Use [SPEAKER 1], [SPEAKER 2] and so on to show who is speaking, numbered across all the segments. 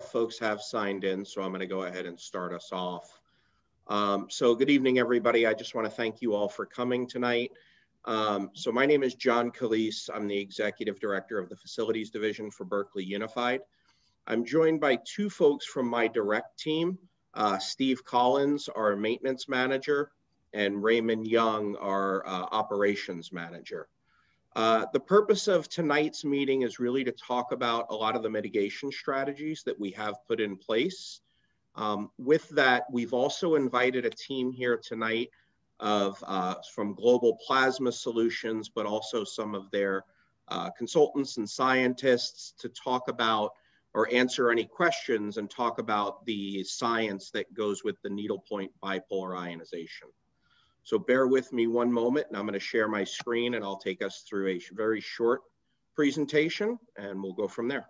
[SPEAKER 1] folks have signed in, so I'm going to go ahead and start us off. So good evening, everybody. I just want to thank you all for coming tonight. So my name is John Calise. I'm the Executive Director of the Facilities Division for Berkeley Unified. I'm joined by two folks from my direct team, Steve Collins, our Maintenance Manager, and Raymond Young, our Operations Manager. The purpose of tonight's meeting is really to talk about a lot of the mitigation strategies that we have put in place. With that, we've also invited a team here tonight from Global Plasma Solutions, but also some of their consultants and scientists to talk about or answer any questions and talk about the science that goes with the Needlepoint bipolar ionization. So bear with me one moment, and I'm going to share my screen and I'll take us through a very short presentation and we'll go from there.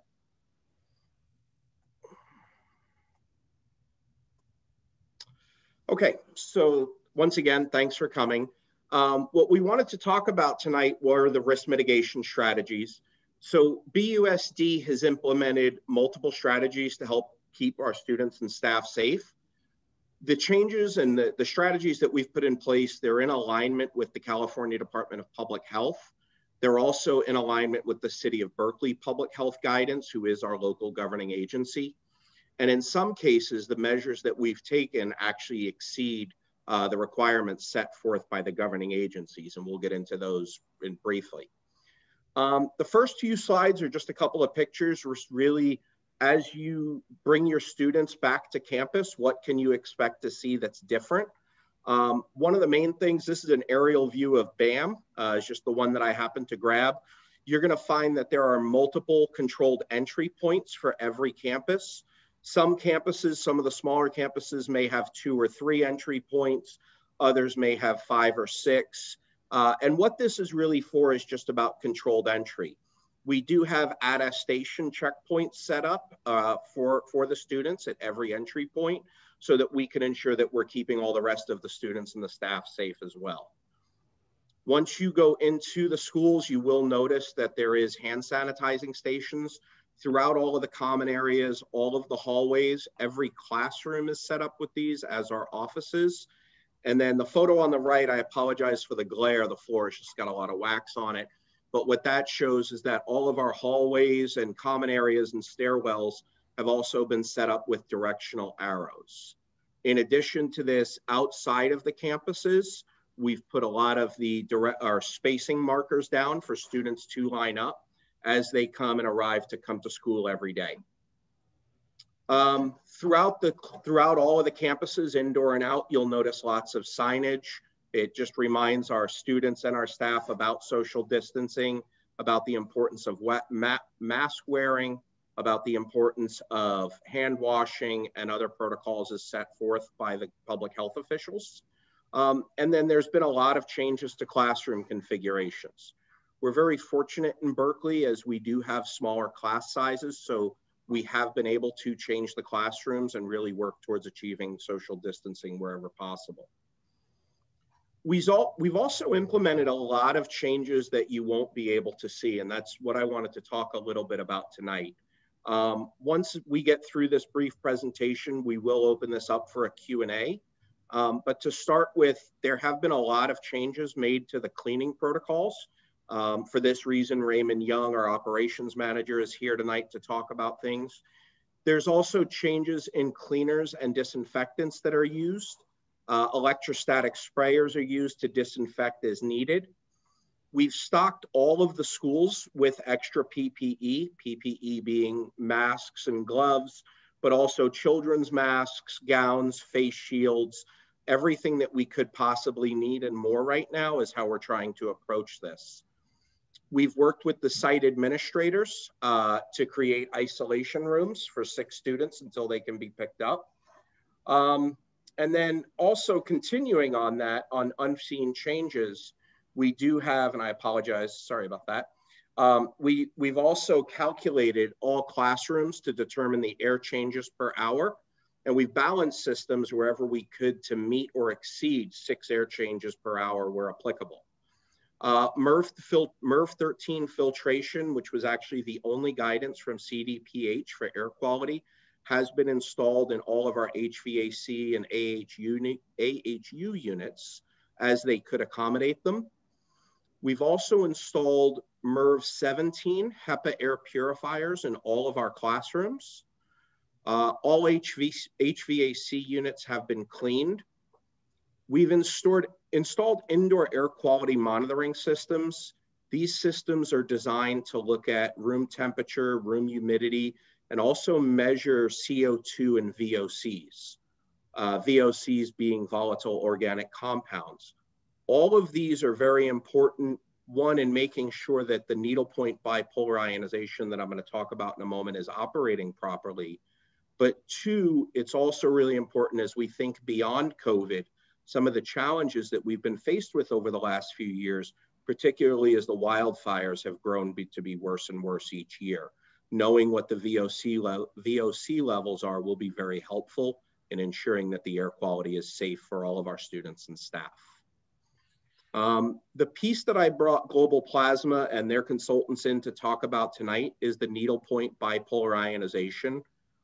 [SPEAKER 1] Okay, so once again, thanks for coming. What we wanted to talk about tonight were the risk mitigation strategies. So BUSD has implemented multiple strategies to help keep our students and staff safe. The changes and the strategies that we've put in place, they're in alignment with the California Department of Public Health. They're also in alignment with the City of Berkeley Public Health Guidance, who is our local governing agency. And in some cases, the measures that we've taken actually exceed the requirements set forth by the governing agencies, and we'll get into those briefly. The first few slides are just a couple of pictures, really, as you bring your students back to campus, what can you expect to see that's different? One of the main things, this is an aerial view of BAM, it's just the one that I happened to grab. You're gonna find that there are multiple controlled entry points for every campus. Some campuses, some of the smaller campuses may have 2 or 3 entry points, others may have 5 or 6. And what this is really for is just about controlled entry. We do have attestation checkpoints set up for the students at every entry point so that we can ensure that we're keeping all the rest of the students and the staff safe as well. Once you go into the schools, you will notice that there is hand sanitizing stations throughout all of the common areas, all of the hallways. Every classroom is set up with these, as are offices. And then the photo on the right, I apologize for the glare, the floor has just got a lot of wax on it. But what that shows is that all of our hallways and common areas and stairwells have also been set up with directional arrows. In addition to this, outside of the campuses, we've put a lot of our spacing markers down for students to line up as they come and arrive to come to school every day. Throughout all of the campuses, indoor and out, you'll notice lots of signage. It just reminds our students and our staff about social distancing, about the importance of mask wearing, about the importance of hand washing and other protocols as set forth by the public health officials. And then there's been a lot of changes to classroom configurations. We're very fortunate in Berkeley as we do have smaller class sizes, so we have been able to change the classrooms and really work towards achieving social distancing wherever possible. We've also implemented a lot of changes that you won't be able to see, and that's what I wanted to talk a little bit about tonight. Once we get through this brief presentation, we will open this up for a Q&A. But to start with, there have been a lot of changes made to the cleaning protocols. For this reason, Raymond Young, our operations manager, is here tonight to talk about things. There's also changes in cleaners and disinfectants that are used. Electrostatic sprayers are used to disinfect as needed. We've stocked all of the schools with extra PPE, PPE being masks and gloves, but also children's masks, gowns, face shields. Everything that we could possibly need and more right now is how we're trying to approach this. We've worked with the site administrators to create isolation rooms for 6 students until they can be picked up. And then also continuing on that, on unseen changes, we do have, and I apologize, sorry about that. We've also calculated all classrooms to determine the air changes per hour. And we've balanced systems wherever we could to meet or exceed 6 air changes per hour where applicable. MERV 13 filtration, which was actually the only guidance from CDPH for air quality, has been installed in all of our HVAC and AHU units as they could accommodate them. We've also installed MERV 17 HEPA air purifiers in all of our classrooms. All HVAC units have been cleaned. We've installed indoor air quality monitoring systems. These systems are designed to look at room temperature, room humidity, and also measure CO2 and VOCs. VOCs being volatile organic compounds. All of these are very important, one, in making sure that the needlepoint bipolar ionization that I'm going to talk about in a moment is operating properly. But two, it's also really important as we think beyond COVID, some of the challenges that we've been faced with over the last few years, particularly as the wildfires have grown to be worse and worse each year. Knowing what the VOC levels are will be very helpful in ensuring that the air quality is safe for all of our students and staff. The piece that I brought Global Plasma and their consultants in to talk about tonight is the needlepoint bipolar ionization.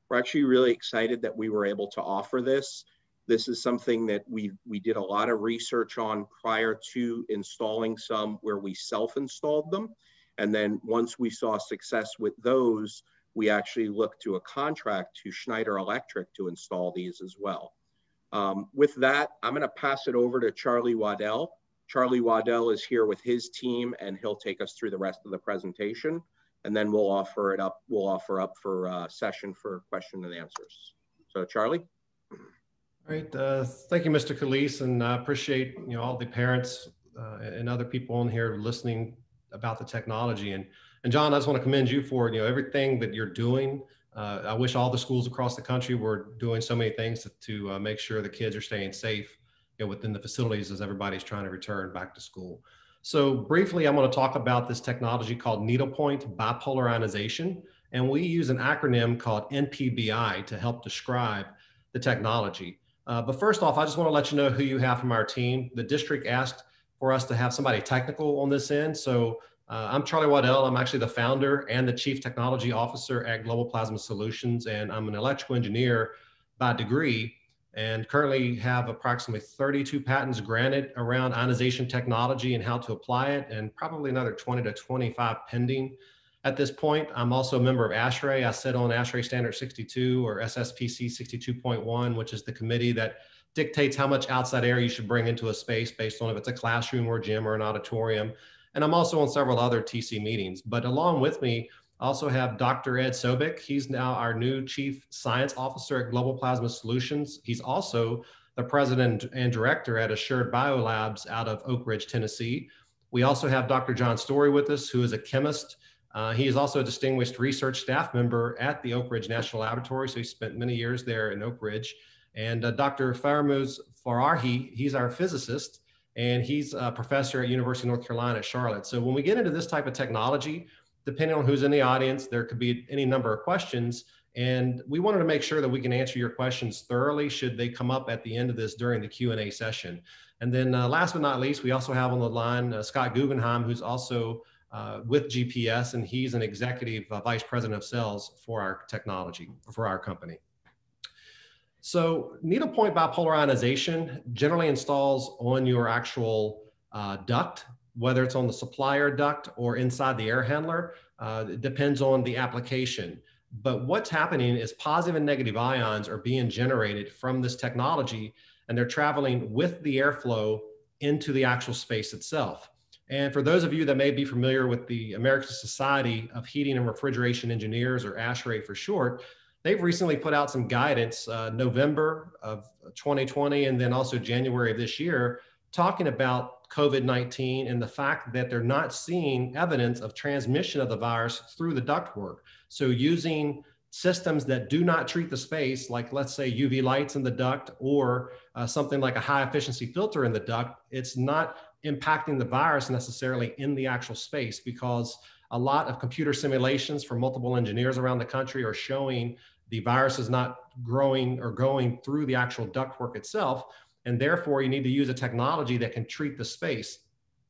[SPEAKER 1] We're actually really excited that we were able to offer this. This is something that we did a lot of research on prior to installing some where we self-installed them. And then once we saw success with those, we actually looked to a contract to Schneider Electric to install these as well. With that, I'm gonna pass it over to Charlie Waddell. Charlie Waddell is here with his team and he'll take us through the rest of the presentation. And then we'll offer up for a session for question and answers. So Charlie.
[SPEAKER 2] All right, thank you, Mr. Calise, and I appreciate all the parents and other people on here listening about the technology. And John, I just want to commend you for everything that you're doing. I wish all the schools across the country were doing so many things to make sure the kids are staying safe within the facilities as everybody's trying to return back to school. So briefly, I'm going to talk about this technology called needlepoint bipolar ionization, and we use an acronym called NPBI to help describe the technology. But first off, I just want to let you know who you have from our team. The district asked for us to have somebody technical on this end. So I'm Charlie Waddell. I'm actually the founder and the chief technology officer at Global Plasma Solutions, and I'm an electrical engineer by degree, and currently have approximately 32 patents granted around ionization technology and how to apply it, and probably another 20 to 25 pending at this point. I'm also a member of ASHRAE. I sit on ASHRAE Standard 62 or SSPC 62.1, which is the committee that dictates how much outside air you should bring into a space based on if it's a classroom or a gym or an auditorium. And I'm also on several other TC meetings. But along with me, I also have Dr. Ed Sobek. He's now our new Chief Science Officer at Global Plasma Solutions. He's also the president and director at Assured Biolabs out of Oak Ridge, Tennessee. We also have Dr. John Story with us, who is a chemist. He is also a distinguished research staff member at the Oak Ridge National Laboratory, so he spent many years there in Oak Ridge. And Dr. Faramuz Farahi, he's our physicist, and he's a professor at University of North Carolina at Charlotte. So when we get into this type of technology, depending on who's in the audience, there could be any number of questions. And we wanted to make sure that we can answer your questions thoroughly should they come up at the end of this during the Q&A session. And then last but not least, we also have on the line Scott Guggenheim, who's also with GPS, and he's an executive vice president of sales for our technology, for our company. So needlepoint bipolar ionization generally installs on your actual duct, whether it's on the supplier duct or inside the air handler. It depends on the application. But what's happening is positive and negative ions are being generated from this technology, and they're traveling with the airflow into the actual space itself. And for those of you that may be familiar with the American Society of Heating and Refrigeration Engineers, or ASHRAE for short, they've recently put out some guidance, November of 2020, and then also January of this year, talking about COVID-19 and the fact that they're not seeing evidence of transmission of the virus through the ductwork. So using systems that do not treat the space, like let's say UV lights in the duct or something like a high efficiency filter in the duct, it's not impacting the virus necessarily in the actual space, because a lot of computer simulations from multiple engineers around the country are showing the virus is not growing or going through the actual ductwork itself. And therefore you need to use a technology that can treat the space.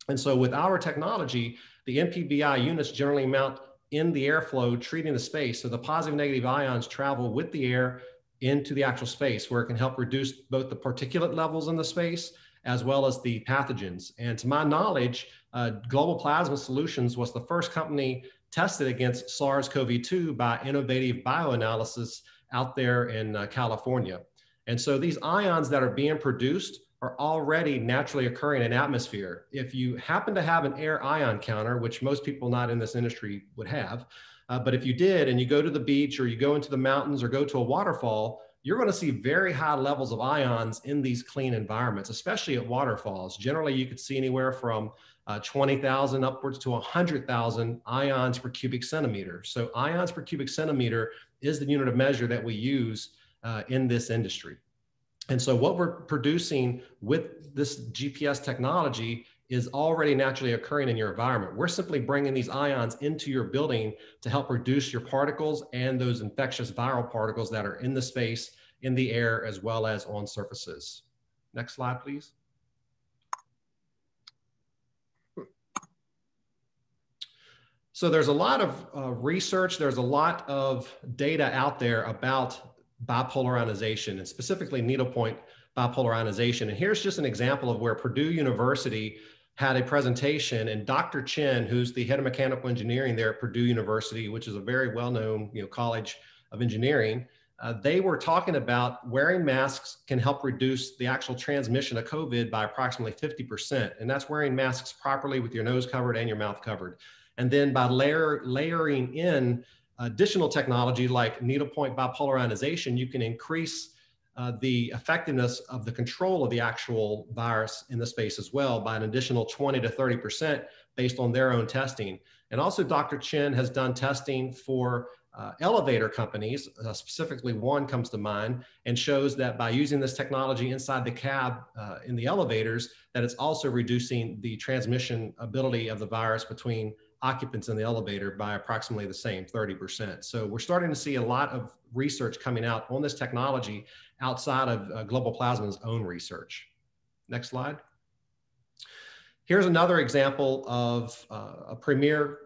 [SPEAKER 2] And so with our technology, the NPBI units generally mount in the airflow, treating the space. So the positive negative ions travel with the air into the actual space, where it can help reduce both the particulate levels in the space as well as the pathogens. And to my knowledge, Global Plasma Solutions was the first company tested against SARS-CoV-2 by innovative bioanalysis out there in California. And so these ions that are being produced are already naturally occurring in atmosphere. If you happen to have an air ion counter, which most people not in this industry would have, but if you did, and you go to the beach or you go into the mountains or go to a waterfall, you're going to see very high levels of ions in these clean environments, especially at waterfalls. Generally, you could see anywhere from 20,000 upwards to 100,000 ions per cubic centimeter. So ions per cubic centimeter is the unit of measure that we use in this industry. And so what we're producing with this GPS technology is already naturally occurring in your environment. We're simply bringing these ions into your building to help reduce your particles and those infectious viral particles that are in the space, in the air, as well as on surfaces. Next slide, please. So there's a lot of research, there's a lot of data out there about bipolar ionization, and specifically needlepoint bipolar ionization. And here's just an example of where Purdue University had a presentation, and Dr. Chen, who's the head of mechanical engineering there at Purdue University, which is a very well-known college of engineering, they were talking about wearing masks can help reduce the actual transmission of COVID by approximately 50%. And that's wearing masks properly with your nose covered and your mouth covered. And then by layering in additional technology like needlepoint bipolar ionization, you can increase the effectiveness of the control of the actual virus in the space as well by an additional 20 to 30% based on their own testing. And also Dr. Chen has done testing for elevator companies, specifically one comes to mind, and shows that by using this technology inside the cab in the elevators, that it's also reducing the transmission ability of the virus between occupants in the elevator by approximately the same 30%. So we're starting to see a lot of research coming out on this technology outside of Global Plasma's own research. Next slide. Here's another example of a premier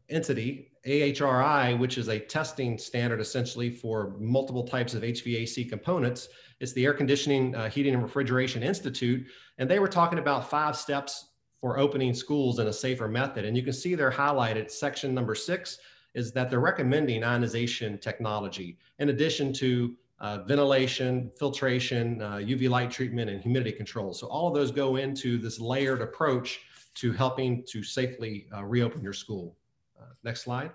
[SPEAKER 2] entity, AHRI, which is a testing standard essentially for multiple types of HVAC components. It's the Air Conditioning, Heating and Refrigeration Institute, and they were talking about 5 steps for opening schools in a safer method. And you can see they're highlighted. Section number 6 is that they're recommending ionization technology in addition to ventilation, filtration, UV light treatment, and humidity control. So all of those go into this layered approach to helping to safely reopen your school. Next slide.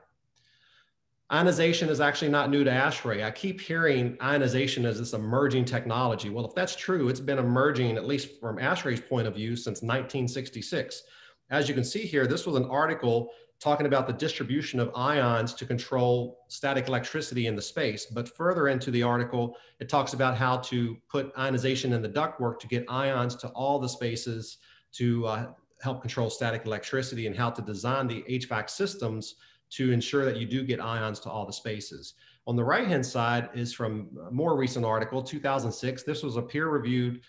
[SPEAKER 2] Ionization is actually not new to ASHRAE. I keep hearing ionization as this emerging technology. Well, if that's true, it's been emerging, at least from ASHRAE's point of view, since 1966. As you can see here, this was an article talking about the distribution of ions to control static electricity in the space. But further into the article, it talks about how to put ionization in the ductwork to get ions to all the spaces to help control static electricity, and how to design the HVAC systems to ensure that you do get ions to all the spaces. On the right-hand side is from a more recent article, 2006. This was a peer-reviewed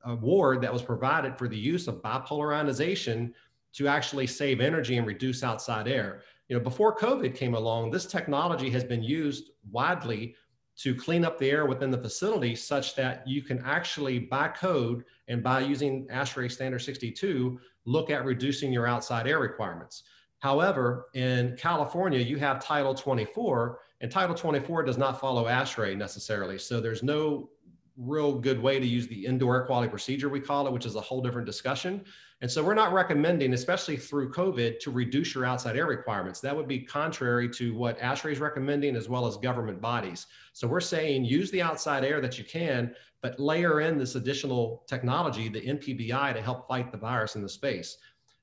[SPEAKER 2] award that was provided for the use of bipolar ionization to actually save energy and reduce outside air. Before COVID came along, this technology has been used widely to clean up the air within the facility, such that you can actually, by code and by using ASHRAE Standard 62, look at reducing your outside air requirements. However, in California, you have Title 24, and Title 24 does not follow ASHRAE necessarily. So there's no real good way to use the indoor air quality procedure, we call it, which is a whole different discussion. And so we're not recommending, especially through COVID, to reduce your outside air requirements. That would be contrary to what ASHRAE is recommending, as well as government bodies. So we're saying use the outside air that you can, but layer in this additional technology, the NPBI, to help fight the virus in the space.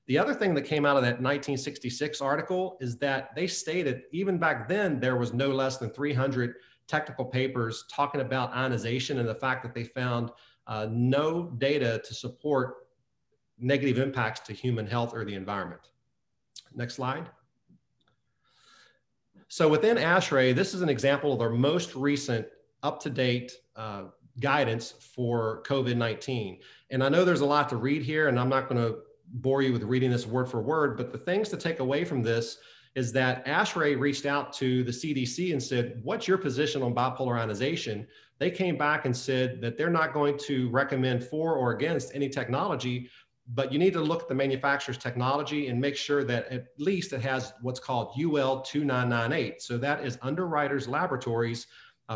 [SPEAKER 2] The other thing that came out of that 1966 article is that they stated even back then there was no less than 300 technical papers talking about ionization, and the fact that they found no data to support negative impacts to human health or the environment. Next slide. So within ASHRAE, this is an example of our most recent up-to-date guidance for COVID-19. And I know there's a lot to read here, and I'm not going to bore you with reading this word for word, but the things to take away from this is that ASHRAE reached out to the CDC and said, what's your position on bipolar ionization? They came back and said that they're not going to recommend for or against any technology, but you need to look at the manufacturer's technology and make sure that at least it has what's called UL 2998. So that is Underwriters Laboratories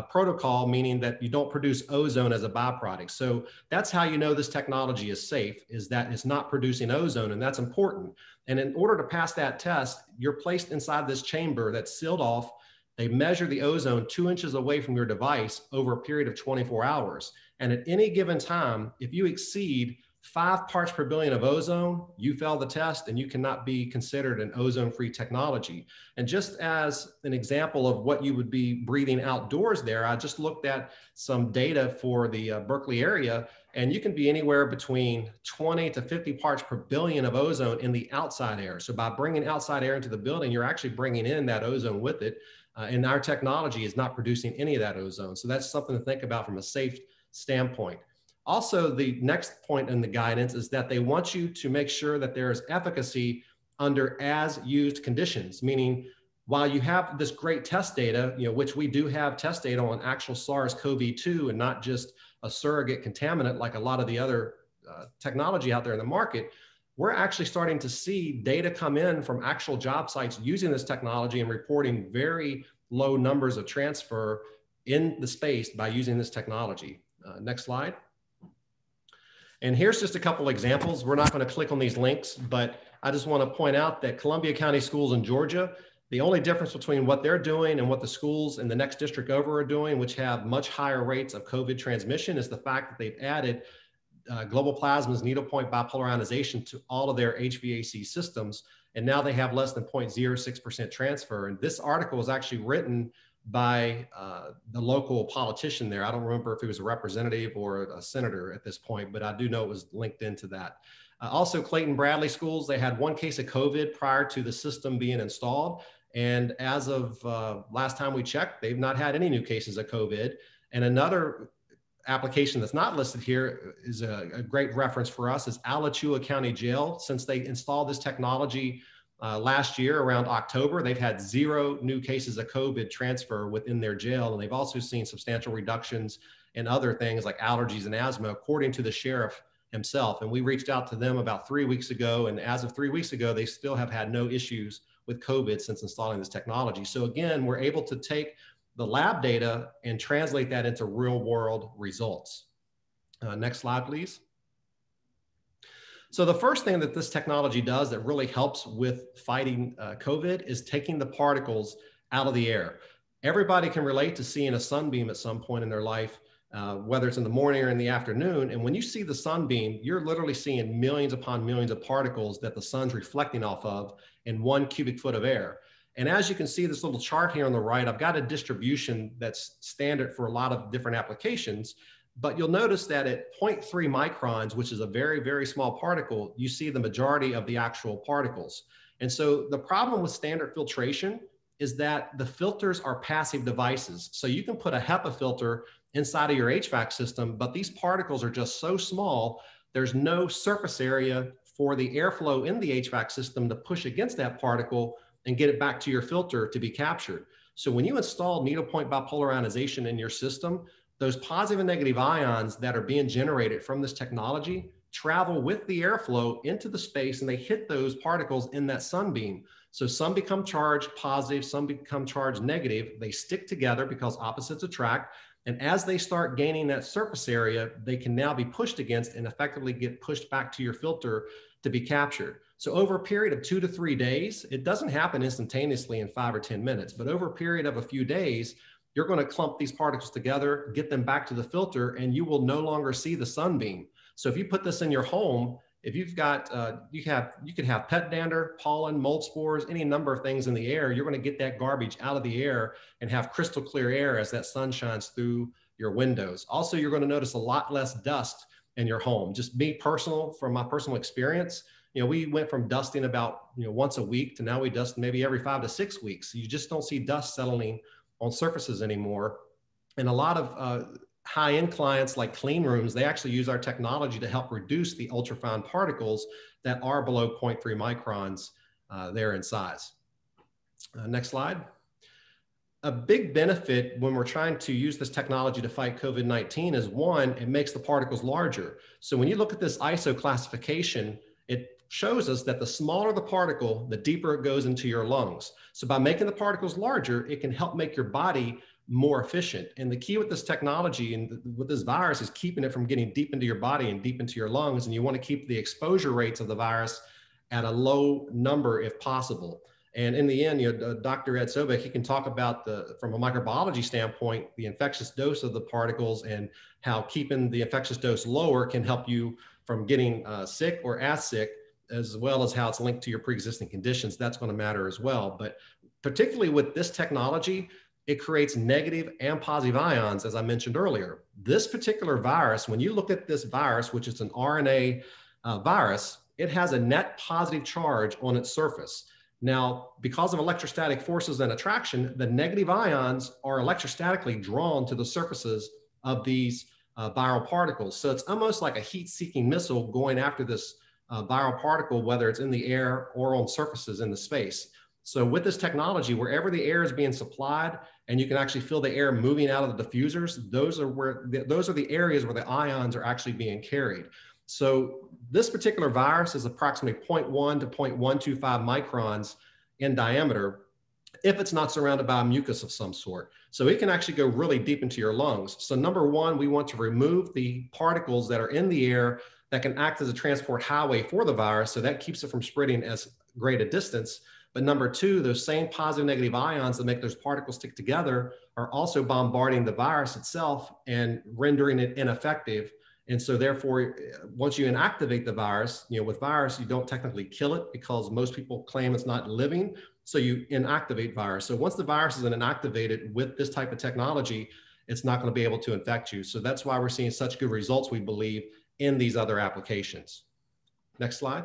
[SPEAKER 2] protocol, meaning that you don't produce ozone as a byproduct. So that's how you know this technology is safe, is that it's not producing ozone, and that's important. And in order to pass that test, you're placed inside this chamber that's sealed off. They measure the ozone 2 inches away from your device over a period of 24 hours. And at any given time, if you exceed 5 parts per billion of ozone, you fail the test and you cannot be considered an ozone-free technology. And just as an example of what you would be breathing outdoors there, I just looked at some data for the Berkeley area, and you can be anywhere between 20 to 50 parts per billion of ozone in the outside air. So by bringing outside air into the building, you're actually bringing in that ozone with it. And our technology is not producing any of that ozone. So that's something to think about from a safe standpoint. Also, the next point in the guidance is that they want you to make sure that there is efficacy under as used conditions, meaning while you have this great test data, which we do have test data on actual SARS-CoV-2 and not just a surrogate contaminant like a lot of the other technology out there in the market, we're actually starting to see data come in from actual job sites using this technology and reporting very low numbers of transfer in the space by using this technology. Next slide. And here's just a couple examples. We're not going to click on these links, but I just want to point out that Columbia County Schools in Georgia, the only difference between what they're doing and what the schools in the next district over are doing, which have much higher rates of COVID transmission, is the fact that they've added global plasmas, needlepoint bipolar ionization to all of their HVAC systems. And now they have less than 0.06% transfer. And this article was actually written by the local politician there. I don't remember if he was a representative or a senator at this point, but I do know it was linked into that. Also, Clayton Bradley schools, they had 1 case of COVID prior to the system being installed. And as of last time we checked, they've not had any new cases of COVID. And another application that's not listed here is a great reference for us is Alachua County Jail. Since they installed this technology last year around October, they've had 0 new cases of COVID transfer within their jail. And they've also seen substantial reductions in other things like allergies and asthma, according to the sheriff himself. And we reached out to them about 3 weeks ago. And as of 3 weeks ago, they still have had no issues with COVID since installing this technology. So again, we're able to take the lab data and translate that into real world results. Next slide, please. So the first thing that this technology does that really helps with fighting COVID is taking the particles out of the air. Everybody can relate to seeing a sunbeam at some point in their life, whether it's in the morning or in the afternoon. And when you see the sunbeam, you're literally seeing millions upon millions of particles that the sun's reflecting off of in 1 cubic foot of air. And as you can see this little chart here on the right, I've got a distribution that's standard for a lot of different applications. But you'll notice that at 0.3 microns, which is a very, very small particle, you see the majority of the actual particles. And so the problem with standard filtration is that the filters are passive devices. So you can put a HEPA filter inside of your HVAC system, but these particles are just so small, there's no surface area for the airflow in the HVAC system to push against that particle and get it back to your filter to be captured. So when you install needlepoint bipolar ionization in your system, those positive and negative ions that are being generated from this technology travel with the airflow into the space, and they hit those particles in that sunbeam. So some become charged positive, some become charged negative. They stick together because opposites attract. And as they start gaining that surface area, they can now be pushed against and effectively get pushed back to your filter to be captured. So over a period of 2 to 3 days, it doesn't happen instantaneously in 5 or 10 minutes, but over a period of a few days, you're going to clump these particles together, get them back to the filter, and you will no longer see the sunbeam. So if you put this in your home, if you've got, you could have pet dander, pollen, mold spores, any number of things in the air, you're going to get that garbage out of the air and have crystal clear air as that sun shines through your windows. Also, you're going to notice a lot less dust in your home. Just me from my personal experience, we went from dusting about, once a week to now we dust maybe every 5 to 6 weeks. You just don't see dust settling on surfaces anymore. And a lot of high-end clients like clean rooms, they actually use our technology to help reduce the ultrafine particles that are below 0.3 microns there in size. Next slide. A big benefit when we're trying to use this technology to fight COVID-19 is, one, it makes the particles larger. So when you look at this ISO classification, it shows us that the smaller the particle, the deeper it goes into your lungs. So by making the particles larger, it can help make your body more efficient. And the key with this technology and with this virus is keeping it from getting deep into your body and deep into your lungs. And you want to keep the exposure rates of the virus at a low number if possible. And in the end, Dr. Ed Sobek, he can talk about from a microbiology standpoint, the infectious dose of the particles and how keeping the infectious dose lower can help you from getting sick or as sick, as well as how it's linked to your pre-existing conditions. That's going to matter as well. But particularly with this technology, it creates negative and positive ions, as I mentioned earlier. This particular virus, when you look at this virus, which is an RNA virus, it has a net positive charge on its surface. Now, because of electrostatic forces and attraction, the negative ions are electrostatically drawn to the surfaces of these viral particles. So it's almost like a heat-seeking missile going after this viral particle, whether it's in the air or on surfaces in the space. So with this technology, wherever the air is being supplied, and you can actually feel the air moving out of the diffusers, those are the areas where the ions are actually being carried. So this particular virus is approximately 0.1 to 0.125 microns in diameter if it's not surrounded by a mucus of some sort. So it can actually go really deep into your lungs. So number one, we want to remove the particles that are in the air that can act as a transport highway for the virus. So that keeps it from spreading as great a distance. But number two, those same positive negative ions that make those particles stick together are also bombarding the virus itself and rendering it ineffective. And so therefore, once you inactivate the virus, with virus, you don't technically kill it because most people claim it's not living. So you inactivate virus. So once the virus is inactivated with this type of technology, it's not going to be able to infect you. So that's why we're seeing such good results, we believe, in these other applications. Next slide.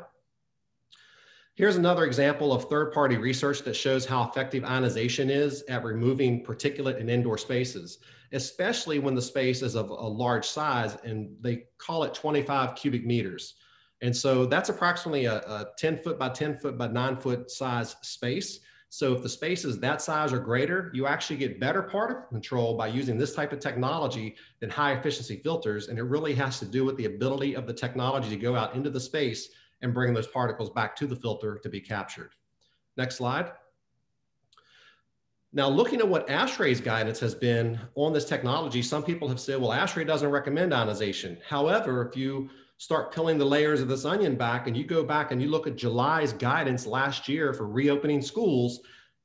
[SPEAKER 2] Here's another example of third-party research that shows how effective ionization is at removing particulate in indoor spaces, especially when the space is of a large size, and they call it 25 cubic meters. And so that's approximately a 10 foot by 10 foot by 9 foot size space. So if the space is that size or greater, you actually get better particle control by using this type of technology than high efficiency filters. And it really has to do with the ability of the technology to go out into the space and bring those particles back to the filter to be captured. Next slide. Now, looking at what ASHRAE's guidance has been on this technology, some people have said, well, ASHRAE doesn't recommend ionization. However, if you start peeling the layers of this onion back and you go back and you look at July's guidance last year for reopening schools,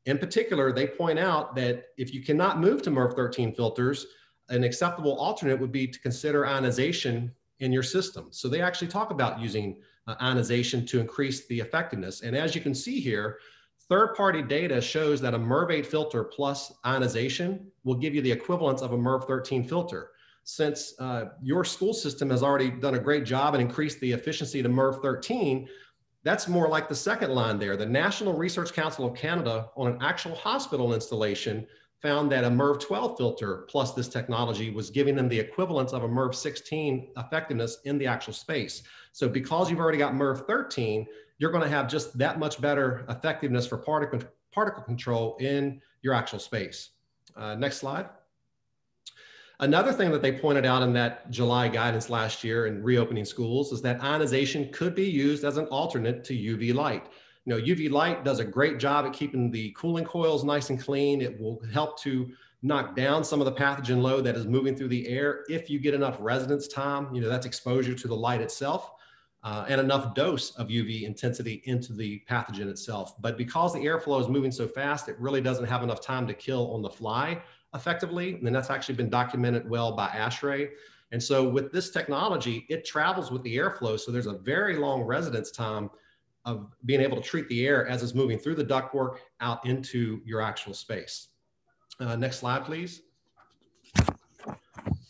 [SPEAKER 2] in particular, they point out that if you cannot move to MERV 13 filters, an acceptable alternate would be to consider ionization in your system. So they actually talk about using ionization to increase the effectiveness. And as you can see here, third-party data shows that a MERV 8 filter plus ionization will give you the equivalence of a MERV 13 filter. Since your school system has already done a great job and increased the efficiency to MERV 13, that's more like the second line there. The National Research Council of Canada on an actual hospital installation found that a MERV 12 filter plus this technology was giving them the equivalence of a MERV 16 effectiveness in the actual space. So because you've already got MERV 13, you're going to have just that much better effectiveness for particle control in your actual space. Next slide. Another thing that they pointed out in that July guidance last year in reopening schools is that ionization could be used as an alternate to UV light. UV light does a great job at keeping the cooling coils nice and clean. It will help to knock down some of the pathogen load that is moving through the air if you get enough residence time. That's exposure to the light itself and enough dose of UV intensity into the pathogen itself. But because the airflow is moving so fast, it really doesn't have enough time to kill on the fly effectively. And that's actually been documented well by ASHRAE. And so with this technology, it travels with the airflow. So there's a very long residence time of being able to treat the air as it's moving through the ductwork out into your actual space. Next slide, please.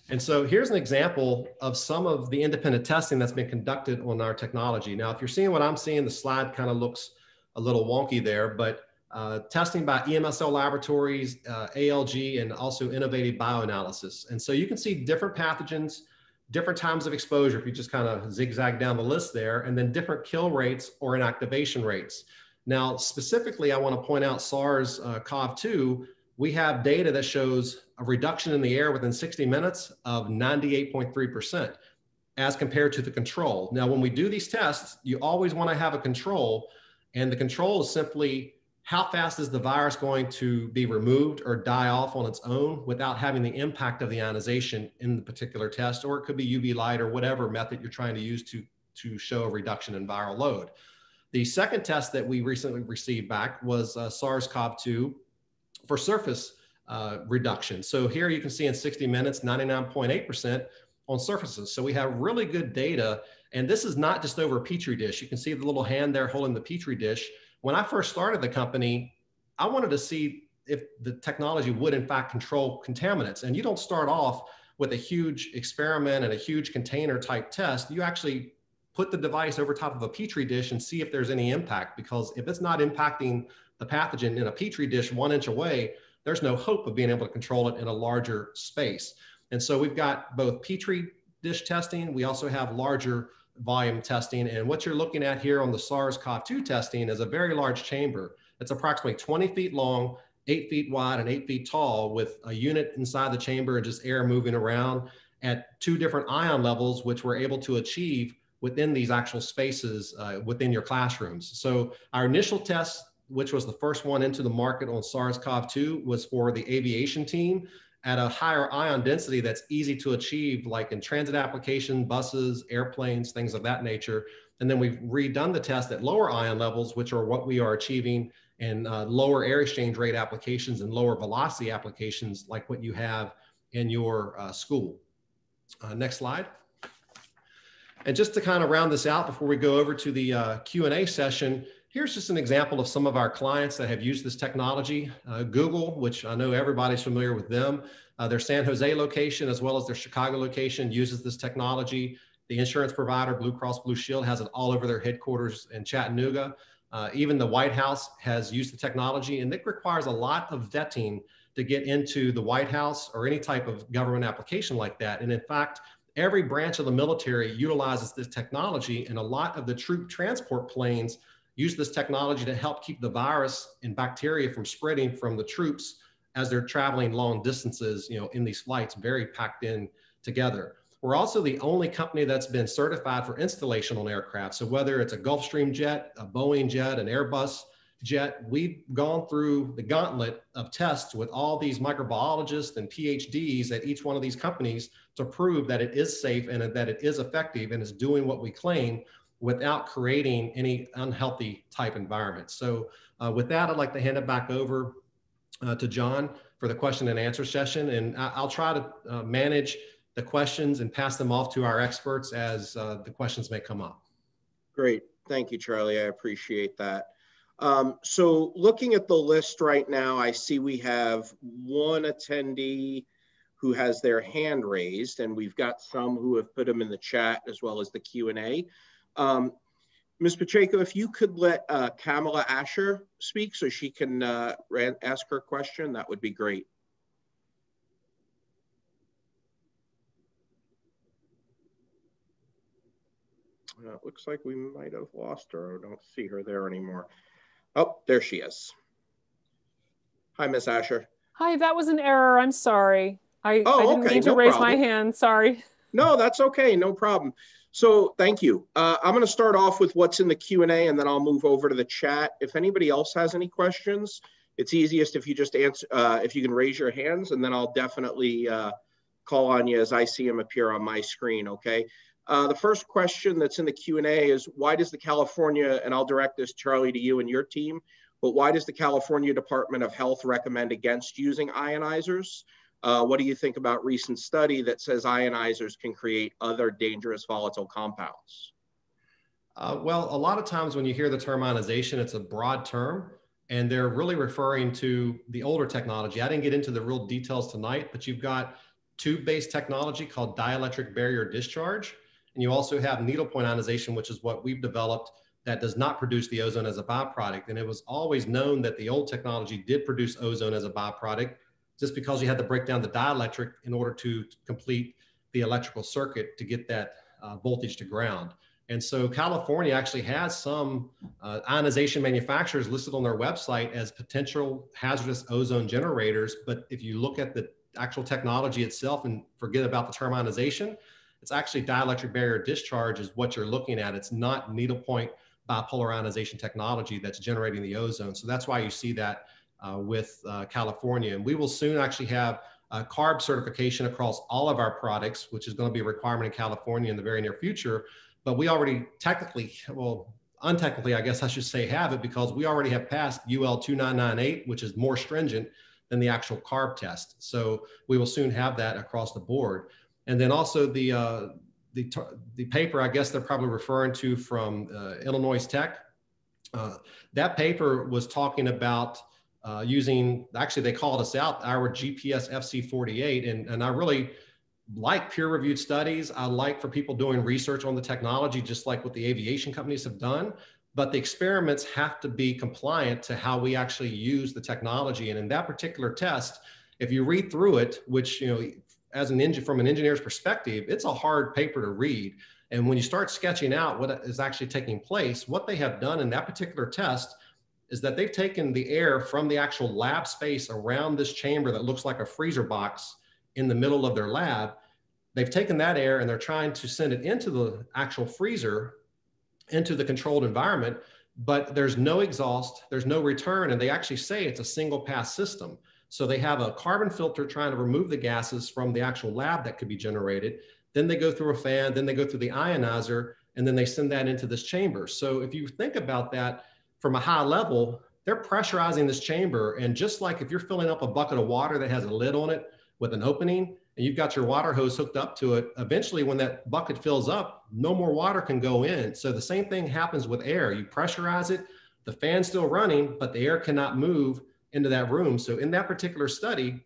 [SPEAKER 2] And so here's an example of some of the independent testing that's been conducted on our technology. Now, if you're seeing what I'm seeing, the slide kind of looks a little wonky there, but testing by EMSL Laboratories, ALG, and also Innovative Bioanalysis. And so you can see different pathogens, different times of exposure, if you just kind of zigzag down the list there, and then different kill rates or inactivation rates. Now, specifically, I want to point out SARS-CoV-2. We have data that shows a reduction in the air within 60 minutes of 98.3% as compared to the control. Now, when we do these tests, you always want to have a control, and the control is simply how fast is the virus going to be removed or die off on its own without having the impact of the ionization in the particular test, or it could be UV light or whatever method you're trying to use to show a reduction in viral load. The second test that we recently received back was SARS-CoV-2 for surface reduction. So here you can see in 60 minutes, 99.8% on surfaces. So we have really good data. And this is not just over a Petri dish. You can see the little hand there holding the Petri dish. When I first started the company, I wanted to see if the technology would in fact control contaminants. And you don't start off with a huge experiment and a huge container type test. You actually put the device over top of a Petri dish and see if there's any impact, because if it's not impacting the pathogen in a Petri dish 1 inch away, there's no hope of being able to control it in a larger space. And so we've got both Petri dish testing. We also have larger volume testing. And what you're looking at here on the SARS-CoV-2 testing is a very large chamber. It's approximately 20 feet long, 8 feet wide, and 8 feet tall, with a unit inside the chamber and just air moving around at 2 different ion levels, which we're able to achieve within these actual spaces within your classrooms. So our initial test, which was the first one into the market on SARS-CoV-2, was for the aviation team at a higher ion density that's easy to achieve, like in transit application, buses, airplanes, things of that nature. And then we've redone the test at lower ion levels, which are what we are achieving in lower air exchange rate applications and lower velocity applications, like what you have in your school. Next slide. And just to kind of round this out before we go over to the Q&A session, here's just an example of some of our clients that have used this technology. Google, which I know everybody's familiar with them, their San Jose location as well as their Chicago location uses this technology. The insurance provider, Blue Cross Blue Shield, has it all over their headquarters in Chattanooga. Even the White House has used the technology, and it requires a lot of vetting to get into the White House or any type of government application like that. And in fact, every branch of the military utilizes this technology, and a lot of the troop transport planes use this technology to help keep the virus and bacteria from spreading from the troops as they're traveling long distances, in these flights, very packed in together. We're also the only company that's been certified for installation on aircraft. So whether it's a Gulfstream jet, a Boeing jet, an Airbus jet, we've gone through the gauntlet of tests with all these microbiologists and PhDs at each one of these companies to prove that it is safe and that it is effective and is doing what we claim without creating any unhealthy type environment. So with that, I'd like to hand it back over to John for the question and answer session. And I'll try to manage the questions and pass them off to our experts as the questions may come up.
[SPEAKER 1] Great. Thank you, Charlie. I appreciate that. So looking at the list right now, I see we have one attendee who has their hand raised, and we've got some who have put them in the chat as well as the Q&A. Ms. Pacheco, if you could let Kamala Asher speak so she can ask her question, that would be great. It looks like we might have lost her. I don't see her there anymore. Oh, there she is. Hi, Ms. Asher.
[SPEAKER 3] Hi, that was an error. I'm sorry. I didn't mean to raise my hand. Sorry.
[SPEAKER 1] No, that's okay. No problem. So thank you. I'm going to start off with what's in the Q&A, and then I'll move over to the chat. If anybody else has any questions, it's easiest if you just answer, if you can raise your hands, and then I'll definitely call on you as I see them appear on my screen, okay? The first question that's in the Q&A is, why does the California, and I'll direct this, Charlie, to you and your team, but why does the California Department of Health recommend against using ionizers? What do you think about recent study that says ionizers can create other dangerous volatile compounds?
[SPEAKER 2] Well, a lot of times when you hear the term ionization, it's a broad term, and they're really referring to the older technology. I didn't get into the real details tonight, but you've got tube-based technology called dielectric barrier discharge. And you also have needlepoint ionization, which is what we've developed that does not produce the ozone as a byproduct. And it was always known that the old technology did produce ozone as a byproduct, just because you had to break down the dielectric in order to complete the electrical circuit to get that voltage to ground. And so California actually has some ionization manufacturers listed on their website as potential hazardous ozone generators. But if you look at the actual technology itself and forget about the term ionization, it's actually dielectric barrier discharge is what you're looking at. It's not needlepoint bipolar ionization technology that's generating the ozone. So that's why you see that with California. And we will soon actually have CARB certification across all of our products, which is going to be a requirement in California in the very near future. But we already technically, well, untechnically, I guess I should say, have it because we already have passed UL 2998, which is more stringent than the actual CARB test. So we will soon have that across the board. And then also the paper, I guess they're probably referring to from Illinois Tech. That paper was talking about using, actually they called us out, our GPS FC48. And I really like peer-reviewed studies. I like for people doing research on the technology, just like what the aviation companies have done. But the experiments have to be compliant to how we actually use the technology. And in that particular test, if you read through it, which, you know, as from an engineer's perspective, it's a hard paper to read. And when you start sketching out what is actually taking place, what they have done in that particular test is that they've taken the air from the actual lab space around this chamber that looks like a freezer box in the middle of their lab. They've taken that air and they're trying to send it into the actual freezer, into the controlled environment, but there's no exhaust, there's no return, and they actually say it's a single pass system. So they have a carbon filter trying to remove the gases from the actual lab that could be generated. Then they go through a fan, then they go through the ionizer, and then they send that into this chamber. So if you think about that from a high level, they're pressurizing this chamber. And just like if you're filling up a bucket of water that has a lid on it with an opening, and you've got your water hose hooked up to it, eventually when that bucket fills up, no more water can go in. So the same thing happens with air. You pressurize it, the fan's still running, but the air cannot move into that room. So in that particular study,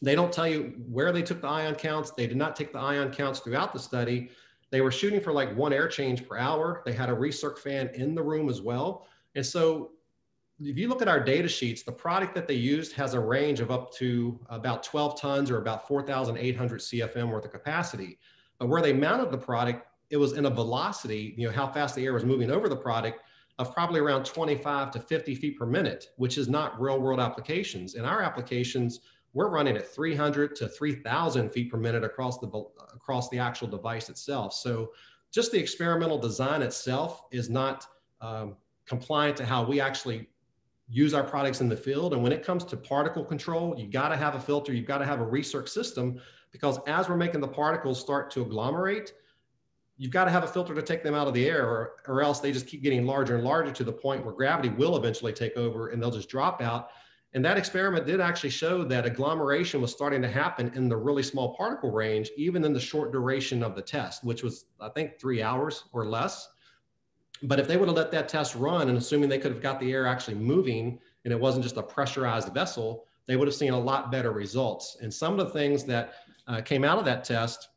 [SPEAKER 2] they don't tell you where they took the ion counts. They did not take the ion counts throughout the study. They were shooting for like 1 air change per hour. They had a recirc fan in the room as well. And so if you look at our data sheets, the product that they used has a range of up to about 12 tons or about 4,800 CFM worth of capacity. But where they mounted the product, it was in a velocity, you know, how fast the air was moving over the product, of probably around 25 to 50 feet per minute, which is not real world applications. In our applications, we're running at 300 to 3,000 feet per minute across the actual device itself. So just the experimental design itself is not compliant to how we actually use our products in the field. And when it comes to particle control, you got to have a filter, you've got to have a recirc system, because as we're making the particles start to agglomerate, you've got to have a filter to take them out of the air, or else they just keep getting larger and larger to the point where gravity will eventually take over and they'll just drop out. And that experiment did actually show that agglomeration was starting to happen in the really small particle range, even in the short duration of the test, which was, I think, 3 hours or less. But if they would have let that test run, and assuming they could have got the air actually moving and it wasn't just a pressurized vessel, they would have seen a lot better results. And some of the things that came out of that test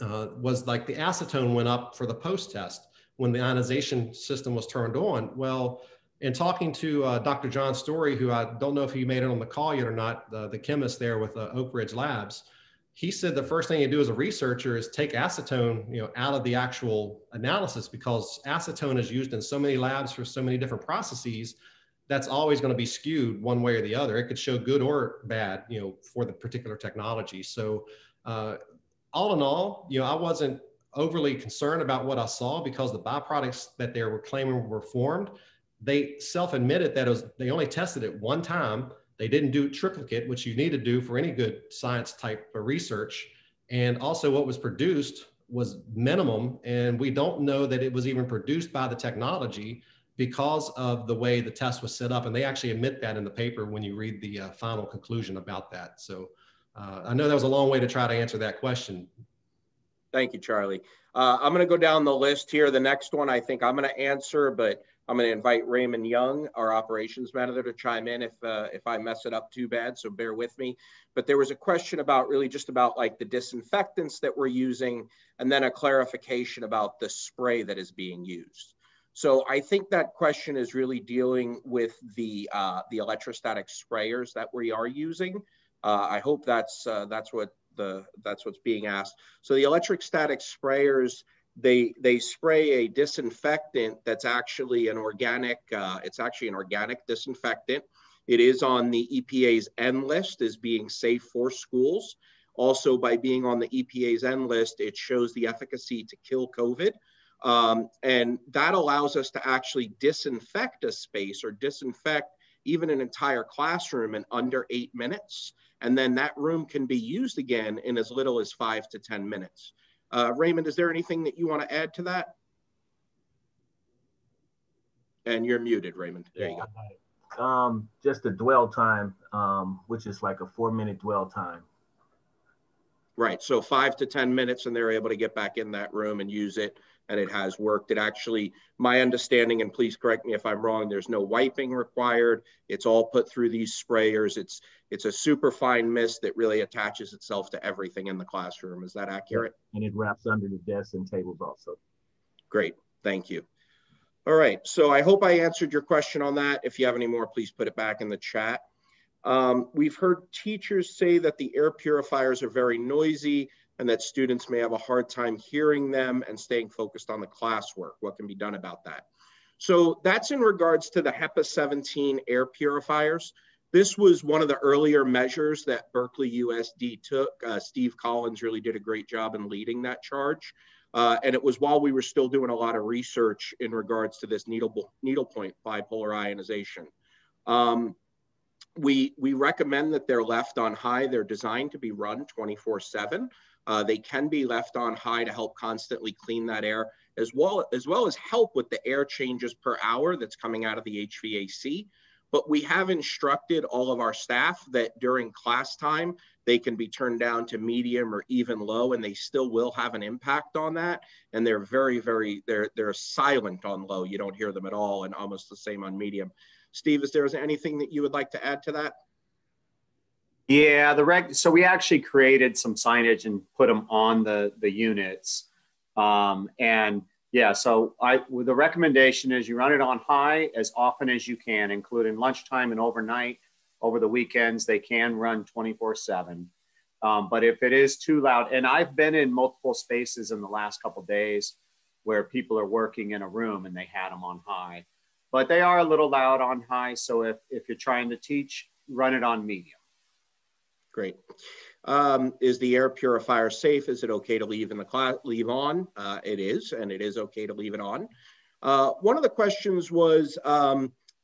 [SPEAKER 2] was like the acetone went up for the post-test when the ionization system was turned on. Well, in talking to Dr. John Story, who I don't know if he made it on the call yet or not, the chemist there with Oak Ridge Labs, he said the first thing you do as a researcher is take acetone, you know, out of the actual analysis, because acetone is used in so many labs for so many different processes. That's always going to be skewed one way or the other. It could show good or bad, you know, for the particular technology. So all in all, you know, I wasn't overly concerned about what I saw, because the byproducts that they were claiming were formed, they self-admitted that they only tested it one time. They didn't do triplicate, which you need to do for any good science type of research. And also what was produced was minimum. And we don't know that it was even produced by the technology because of the way the test was set up. And they actually admit that in the paper when you read the final conclusion about that. So I know that was a long way to try to answer that question.
[SPEAKER 1] Thank you, Charlie. I'm going to go down the list here. The next one I think I'm going to answer, but I'm going to invite Raymond Young, our operations manager, to chime in if I mess it up too bad, so bear with me. But there was a question about really just about like the disinfectants that we're using, and then a clarification about the spray that is being used. So I think that question is really dealing with the electrostatic sprayers that we are using. I hope that's what's being asked. So the electrostatic sprayers They spray a disinfectant that's actually an organic, it's actually an organic disinfectant. It is on the EPA's N list as being safe for schools. Also, by being on the EPA's N list, it shows the efficacy to kill COVID. And that allows us to actually disinfect a space or disinfect even an entire classroom in under 8 minutes. And then that room can be used again in as little as 5 to 10 minutes. Raymond, is there anything that you want to add to that? And you're muted, Raymond. There you
[SPEAKER 4] go. Just the dwell time, which is like a 4-minute dwell time.
[SPEAKER 1] Right, so 5 to 10 minutes and they're able to get back in that room and use it, and it has worked. It actually, my understanding, and please correct me if I'm wrong, there's no wiping required. It's all put through these sprayers. It's a super fine mist that really attaches itself to everything in the classroom. Is that accurate?
[SPEAKER 4] Yeah, and it wraps under the desks and tables also.
[SPEAKER 1] Great, thank you. All right, so I hope I answered your question on that. If you have any more, please put it back in the chat. We've heard teachers say that the air purifiers are very noisy and that students may have a hard time hearing them and staying focused on the classwork. What can be done about that? So that's in regards to the HEPA 17 air purifiers. This was one of the earlier measures that Berkeley USD took. Steve Collins really did a great job in leading that charge. And it was while we were still doing a lot of research in regards to this needlepoint bipolar ionization. We recommend that they're left on high. They're designed to be run 24/7. They can be left on high to help constantly clean that air, as well as help with the air changes per hour that's coming out of the HVAC. But we have instructed all of our staff that during class time, they can be turned down to medium or even low, and they still will have an impact on that. And they're they're silent on low. You don't hear them at all, and almost the same on medium. Steve, is there anything that you would like to add to that?
[SPEAKER 5] Yeah, so we actually created some signage and put them on the units. And yeah, so the recommendation is you run it on high as often as you can, including lunchtime and overnight. Over the weekends, they can run 24/7. But if it is too loud, and I've been in multiple spaces in the last couple of days where people are working in a room and they had them on high. But they are a little loud on high, so if you're trying to teach, run it on medium.
[SPEAKER 1] Great. Is the air purifier safe? Is it okay to leave in the class? Leave on? It is, and it is okay to leave it on. One of the questions was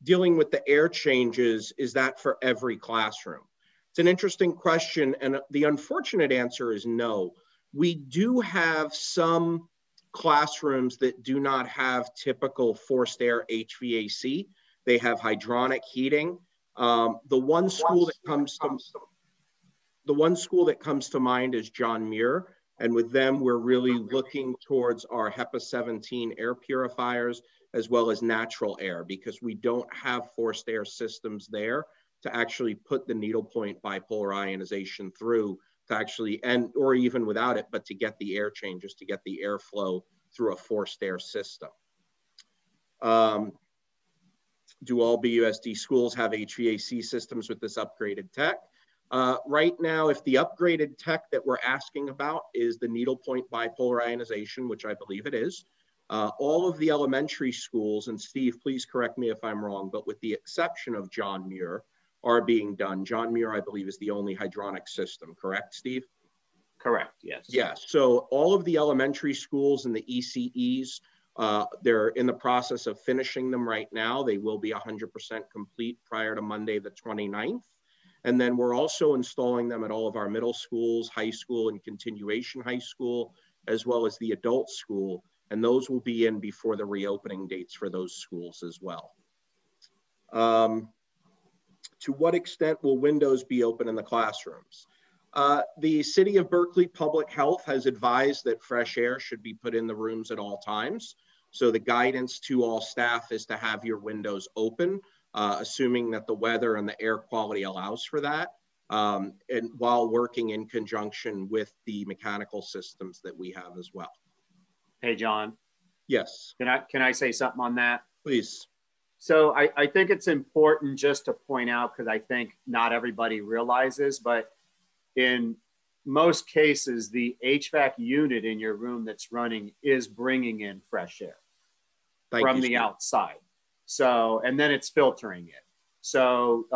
[SPEAKER 1] dealing with the air changes. Is that for every classroom? It's an interesting question, and the unfortunate answer is no. We do have some classrooms that do not have typical forced air HVAC. They have hydronic heating. The one school that comes to mind is John Muir, and with them we're really looking towards our HEPA 17 air purifiers as well as natural air, because we don't have forced air systems there to actually put the needlepoint bipolar ionization through to actually, or even without it, but to get the air changes, to get the airflow through a forced air system. Do all BUSD schools have HVAC systems with this upgraded tech? Right now, if the upgraded tech that we're asking about is the needlepoint bipolar ionization, which I believe it is, all of the elementary schools, and Steve, please correct me if I'm wrong, but with the exception of John Muir, are being done. John Muir, I believe, is the only hydronic system, correct, Steve?
[SPEAKER 5] Correct, yes.
[SPEAKER 1] Yeah, so all of the elementary schools and the ECEs, they're in the process of finishing them right now. They will be 100% complete prior to Monday, the 29th. And then we're also installing them at all of our middle schools, high school, and continuation high school, as well as the adult school. And those will be in before the reopening dates for those schools as well. To what extent will windows be open in the classrooms? The City of Berkeley Public Health has advised that fresh air should be put in the rooms at all times. So the guidance to all staff is to have your windows open, assuming that the weather and the air quality allows for that, and while working in conjunction with the mechanical systems that we have as well.
[SPEAKER 5] Hey, John.
[SPEAKER 1] Yes.
[SPEAKER 5] Can I say something on that?
[SPEAKER 1] Please.
[SPEAKER 5] So I think it's important just to point out, because I think not everybody realizes, but in most cases, the HVAC unit in your room that's running is bringing in fresh air from the outside. So, and then it's filtering it. So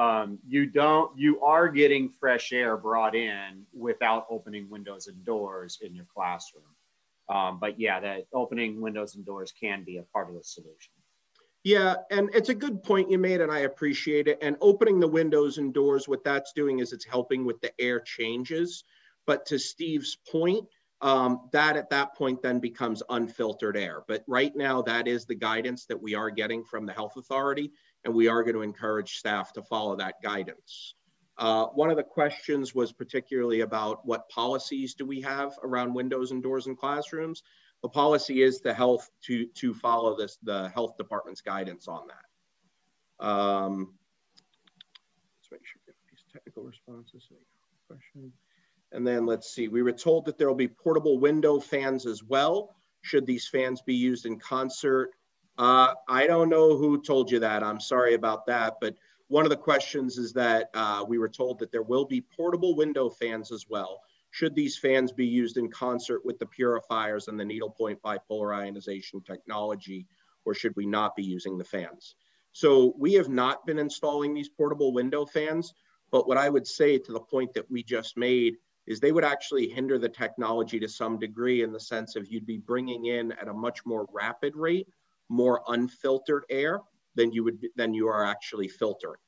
[SPEAKER 5] you are getting fresh air brought in without opening windows and doors in your classroom. But yeah, that opening windows and doors can be a part of the solution.
[SPEAKER 1] Yeah, and it's a good point you made, and I appreciate it. And opening the windows and doors, what that's doing is it's helping with the air changes. But to Steve's point, that at that point then becomes unfiltered air. But right now, that is the guidance that we are getting from the health authority, and we are going to encourage staff to follow that guidance. One of the questions was particularly about what policies do we have around windows and doors in classrooms. The policy is the health to follow the health department's guidance on that. Let's make sure we get these technical responses. Question. And then let's see, we were told that there will be portable window fans as well. Should these fans be used in concert? I don't know who told you that. I'm sorry about that. But one of the questions is that we were told that there will be portable window fans as well. Should these fans be used in concert with the purifiers and the Needlepoint bipolar ionization technology, or should we not be using the fans? So we have not been installing these portable window fans, but what I would say to the point that we just made is they would actually hinder the technology to some degree in the sense of you'd be bringing in at a much more rapid rate, more unfiltered air than you are actually filtering.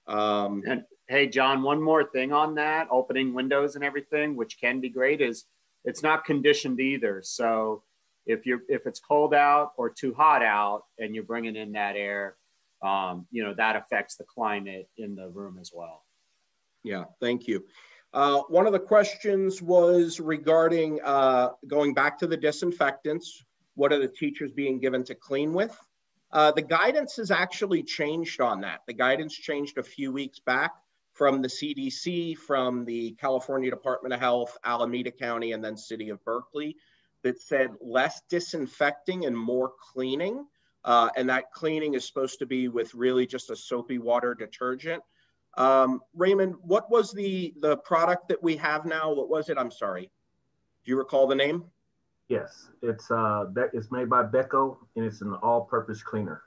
[SPEAKER 5] And hey, John, one more thing on that, opening windows and everything, which can be great, is it's not conditioned either. So if it's cold out or too hot out and you're bringing in that air, that affects the climate in the room as well.
[SPEAKER 1] Yeah, thank you. One of the questions was regarding going back to the disinfectants. What are the teachers being given to clean with? The guidance has actually changed on that. The guidance changed a few weeks back from the CDC, from the California Department of Health, Alameda County, and then City of Berkeley, that said less disinfecting and more cleaning. And that cleaning is supposed to be with really just a soapy water detergent. Raymond, what was the product that we have now? What was it? I'm sorry. Do you recall the name?
[SPEAKER 4] Yes, it's made by Beko, and it's an all-purpose cleaner.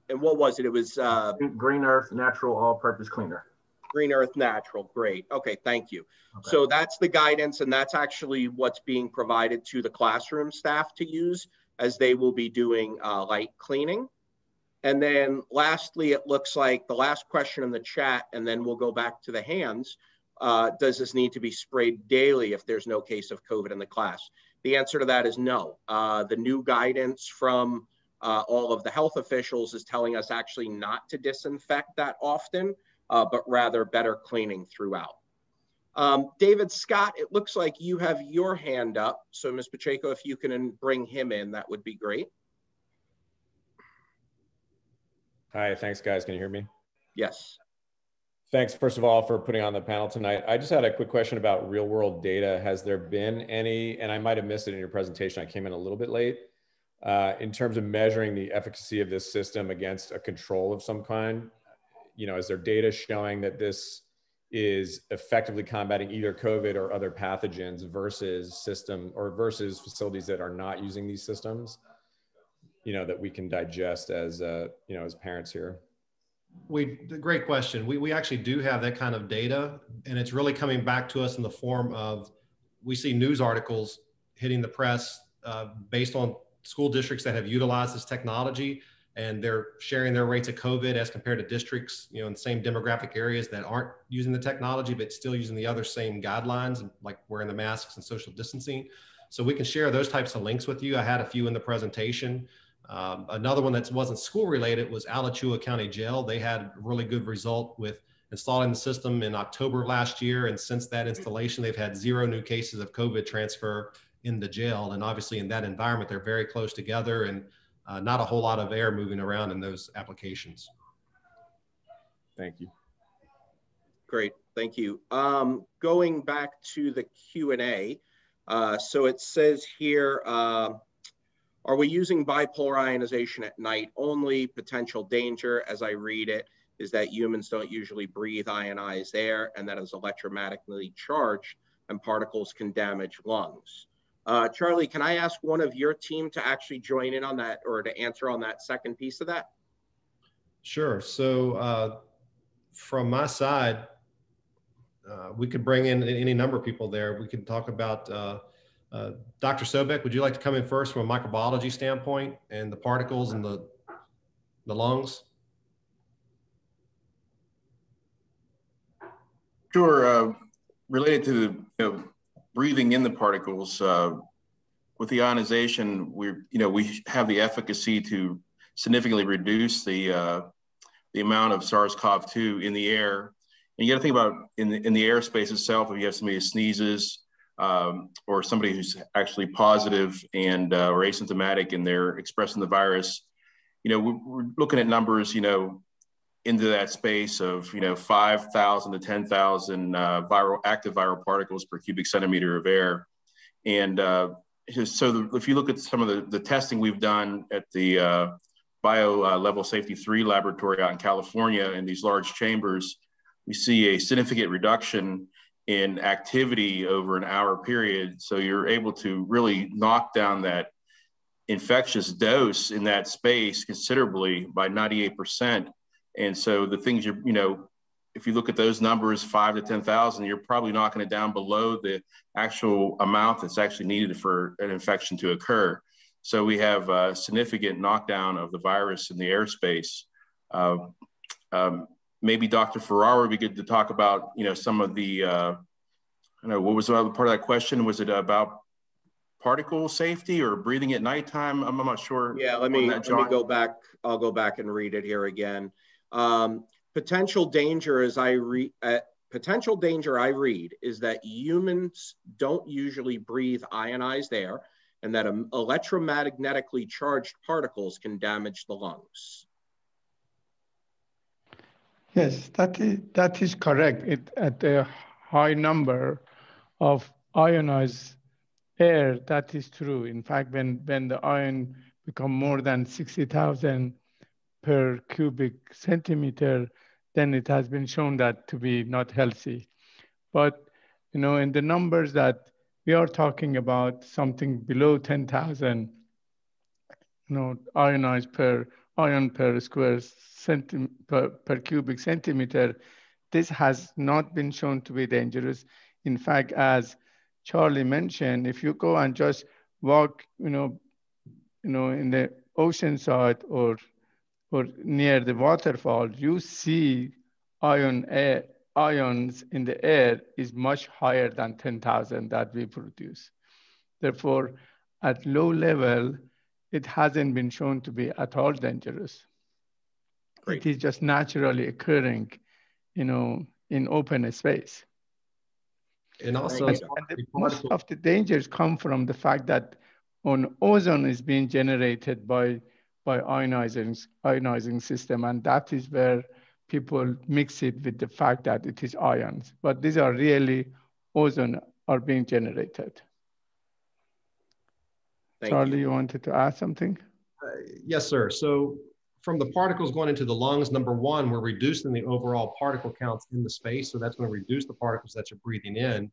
[SPEAKER 1] And what was it? It was
[SPEAKER 4] Green Earth Natural All-Purpose Cleaner.
[SPEAKER 1] Green Earth Natural, great. Okay, thank you. Okay. So that's the guidance, and that's actually what's being provided to the classroom staff to use as they will be doing light cleaning. And then lastly, it looks like the last question in the chat, and then we'll go back to the hands. Does this need to be sprayed daily if there's no case of COVID in the class? The answer to that is no. The new guidance from all of the health officials is telling us actually not to disinfect that often, but rather better cleaning throughout. David Scott, it looks like you have your hand up. So Ms. Pacheco, if you can bring him in, that would be great.
[SPEAKER 6] Hi, thanks guys. Can you hear me?
[SPEAKER 1] Yes.
[SPEAKER 6] Thanks, first of all, for putting on the panel tonight. I just had a quick question about real world data. Has there been any, and I might have missed it in your presentation, I came in a little bit late, in terms of measuring the efficacy of this system against a control of some kind? Is there data showing that this is effectively combating either COVID or other pathogens versus versus facilities that are not using these systems, that we can digest as, as parents here?
[SPEAKER 2] Great question. We actually do have that kind of data, and it's really coming back to us in the form of, we see news articles hitting the press based on school districts that have utilized this technology, and they're sharing their rates of COVID as compared to districts, in the same demographic areas that aren't using the technology, but still using the other same guidelines, like wearing the masks and social distancing. So we can share those types of links with you. I had a few in the presentation. Another one that wasn't school related was Alachua County Jail. They had a really good result with installing the system in October of last year. And since that installation, they've had 0 new cases of COVID transfer in the jail. And obviously in that environment, they're very close together and not a whole lot of air moving around in those applications.
[SPEAKER 6] Thank you.
[SPEAKER 1] Great, thank you. Going back to the Q&A. So it says here, are we using bipolar ionization at night only? Potential danger, as I read it, is that humans don't usually breathe ionized air, and that is electromagnetically charged. and particles can damage lungs. Charlie, can I ask one of your team to actually join in on that, or to answer on that second piece of that?
[SPEAKER 2] Sure. So from my side, we could bring in any number of people there. We could talk about Dr. Sobek. Would you like to come in first from a microbiology standpoint and the particles and the lungs?
[SPEAKER 7] Sure. Related to breathing in the particles, with the ionization, we have the efficacy to significantly reduce the amount of SARS-CoV-2 in the air. And you got to think about in the airspace itself. If you have somebody who sneezes, or somebody who's actually positive and or asymptomatic, and they're expressing the virus, we're looking at numbers, into that space of 5,000 to 10,000 active viral particles per cubic centimeter of air. And so if you look at some of the testing we've done at the Bio Level Safety 3 laboratory out in California in these large chambers, we see a significant reduction in activity over an hour period. So you're able to really knock down that infectious dose in that space considerably by 98%. And so the things if you look at those numbers, 5 to 10,000, you're probably knocking it down below the actual amount that's actually needed for an infection to occur. So we have a significant knockdown of the virus in the airspace. Maybe Dr. Ferrara would be good to talk about, some of the, what was the other part of that question? Was it about particle safety or breathing at nighttime? I'm not sure.
[SPEAKER 1] Yeah, let me go back. I'll go back and read it here again. Potential danger I read is that humans don't usually breathe ionized air, and that electromagnetically charged particles can damage the lungs.
[SPEAKER 8] Yes, that is correct. At a high number of ionized air, that is true. In fact, when the ion become more than 60,000 per cubic centimeter, then it has been shown that to be not healthy. But in the numbers that we are talking about, something below 10,000 ionized ion per square per cubic centimeter, this has not been shown to be dangerous. In fact, as Charlie mentioned, if you go and just walk, in the ocean side or near the waterfall, you see ions in the air is much higher than 10,000 that we produce. Therefore, at low level, it hasn't been shown to be at all dangerous. Great. It is just naturally occurring, in open space.
[SPEAKER 2] And also,
[SPEAKER 8] most of the dangers come from the fact that ozone is being generated by ionizing system, and that is where people mix it with the fact that it is ions. But these are really ozone are being generated. Charlie, you wanted to add something?
[SPEAKER 2] Yes, sir. So from the particles going into the lungs, number one, we're reducing the overall particle counts in the space. So that's going to reduce the particles that you're breathing in.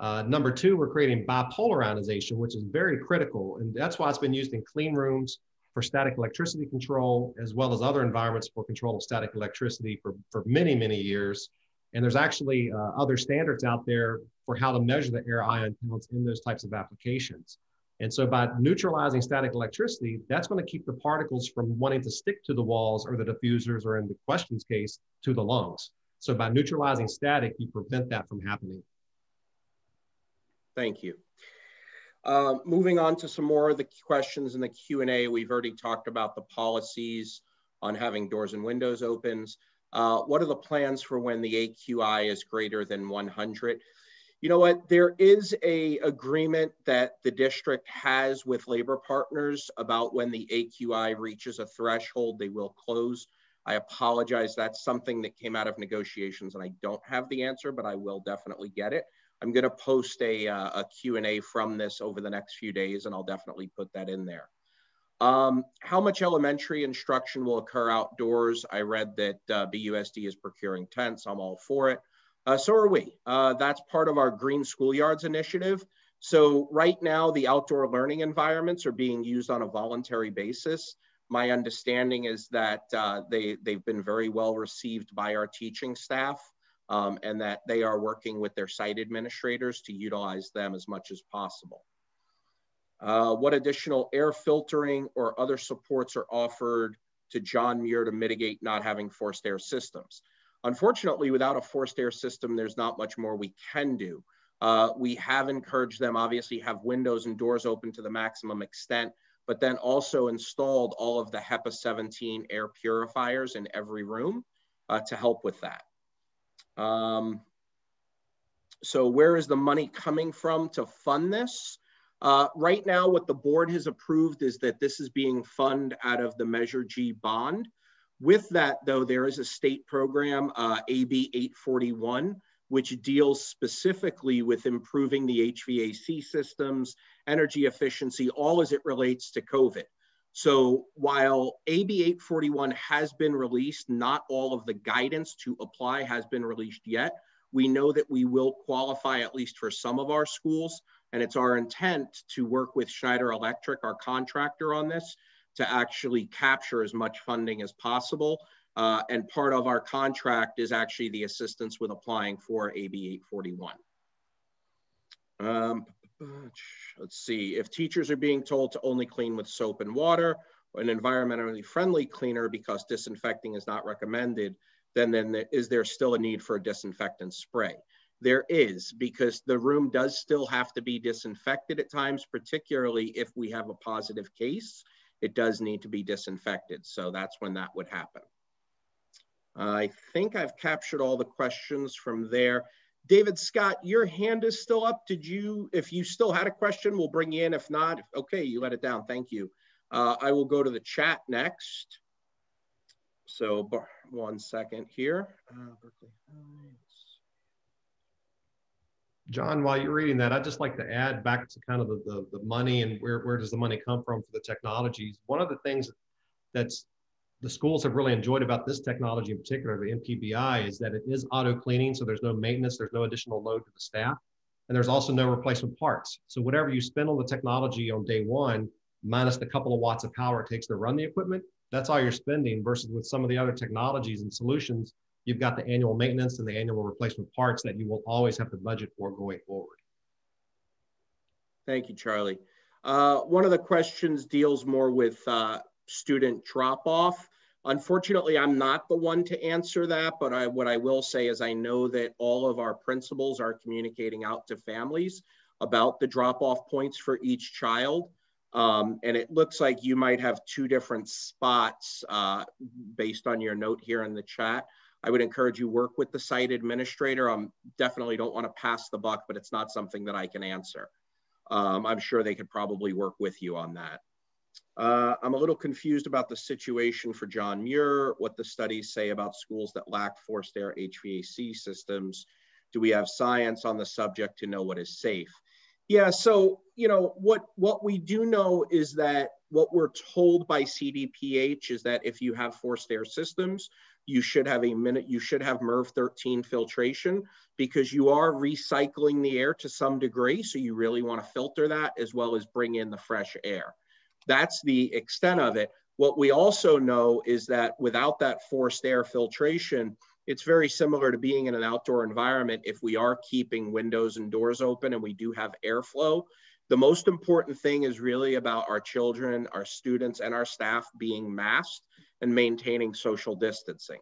[SPEAKER 2] Number two, we're creating bipolar ionization, which is very critical. And that's why it's been used in clean rooms for static electricity control, as well as other environments for control of static electricity for many, many years. And there's actually other standards out there for how to measure the air ion counts in those types of applications. And so by neutralizing static electricity, that's going to keep the particles from wanting to stick to the walls or the diffusers, or in the question's case, to the lungs. So by neutralizing static, you prevent that from happening.
[SPEAKER 1] Thank you. Moving on to some more of the questions in the Q&A, we've already talked about the policies on having doors and windows opens. What are the plans for when the AQI is greater than 100? You know what, there is an agreement that the district has with labor partners about when the AQI reaches a threshold, they will close. I apologize, that's something that came out of negotiations and I don't have the answer, but I will definitely get it. I'm gonna post a Q&A from this over the next few days and I'll definitely put that in there. How much elementary instruction will occur outdoors? I read that BUSD is procuring tents, I'm all for it. So are we. That's part of our Green Schoolyards initiative. So right now, the outdoor learning environments are being used on a voluntary basis. My understanding is that they've been very well received by our teaching staff, and that they are working with their site administrators to utilize them as much as possible. What additional air filtering or other supports are offered to John Muir to mitigate not having forced air systems? Unfortunately, without a forced air system, there's not much more we can do. We have encouraged them, obviously, have windows and doors open to the maximum extent, but then also installed all of the HEPA 17 air purifiers in every room to help with that. So where is the money coming from to fund this? Right now, what the board has approved is that this is being funded out of the Measure G bond. With that, though, there is a state program, AB 841, which deals specifically with improving the HVAC systems, energy efficiency, all as it relates to COVID. So while AB 841 has been released, not all of the guidance to apply has been released yet. We know that we will qualify at least for some of our schools, and it's our intent to work with Schneider Electric, our contractor on this, to actually capture as much funding as possible. And part of our contract is actually the assistance with applying for AB 841. Let's see, if teachers are being told to only clean with soap and water, or an environmentally friendly cleaner because disinfecting is not recommended, then is there still a need for a disinfectant spray? There is, because the room does still have to be disinfected at times, particularly if we have a positive case. It does need to be disinfected. So that's when that would happen. I think I've captured all the questions from there. David Scott, your hand is still up. If you still had a question, we'll bring you in. If not, okay, you let it down. Thank you. I will go to the chat next. So 1 second here. Berkeley.
[SPEAKER 2] John, while you're reading that, I'd just like to add back to kind of the money and where does the money come from for the technologies. One of the things that's the schools have really enjoyed about this technology in particular, the MPBI, is that it is auto cleaning. So there's no maintenance, there's no additional load to the staff, and there's also no replacement parts. So whatever you spend on the technology on day one, minus the couple of watts of power it takes to run the equipment, that's all you're spending, versus with some of the other technologies and solutions, you've got the annual maintenance and the annual replacement parts that you will always have to budget for going forward.
[SPEAKER 1] Thank you, Charlie. One of the questions deals more with student drop-off. Unfortunately, I'm not the one to answer that, but what I will say is I know that all of our principals are communicating out to families about the drop-off points for each child. And it looks like you might have 2 different spots based on your note here in the chat. I would encourage you work with the site administrator. Definitely don't want to pass the buck, but it's not something that I can answer. I'm sure they could probably work with you on that. I'm a little confused about the situation for John Muir, what the studies say about schools that lack forced air HVAC systems. Do we have science on the subject to know what is safe? Yeah, so, you know, what we do know is that what we're told by CDPH is that if you have forced air systems, you should have MERV 13 filtration, because you are recycling the air to some degree. So you really want to filter that as well as bring in the fresh air. That's the extent of it. What we also know is that without that forced air filtration, it's very similar to being in an outdoor environment. If we are keeping windows and doors open and we do have airflow, the most important thing is really about our children, our students, and our staff being masked and maintaining social distancing.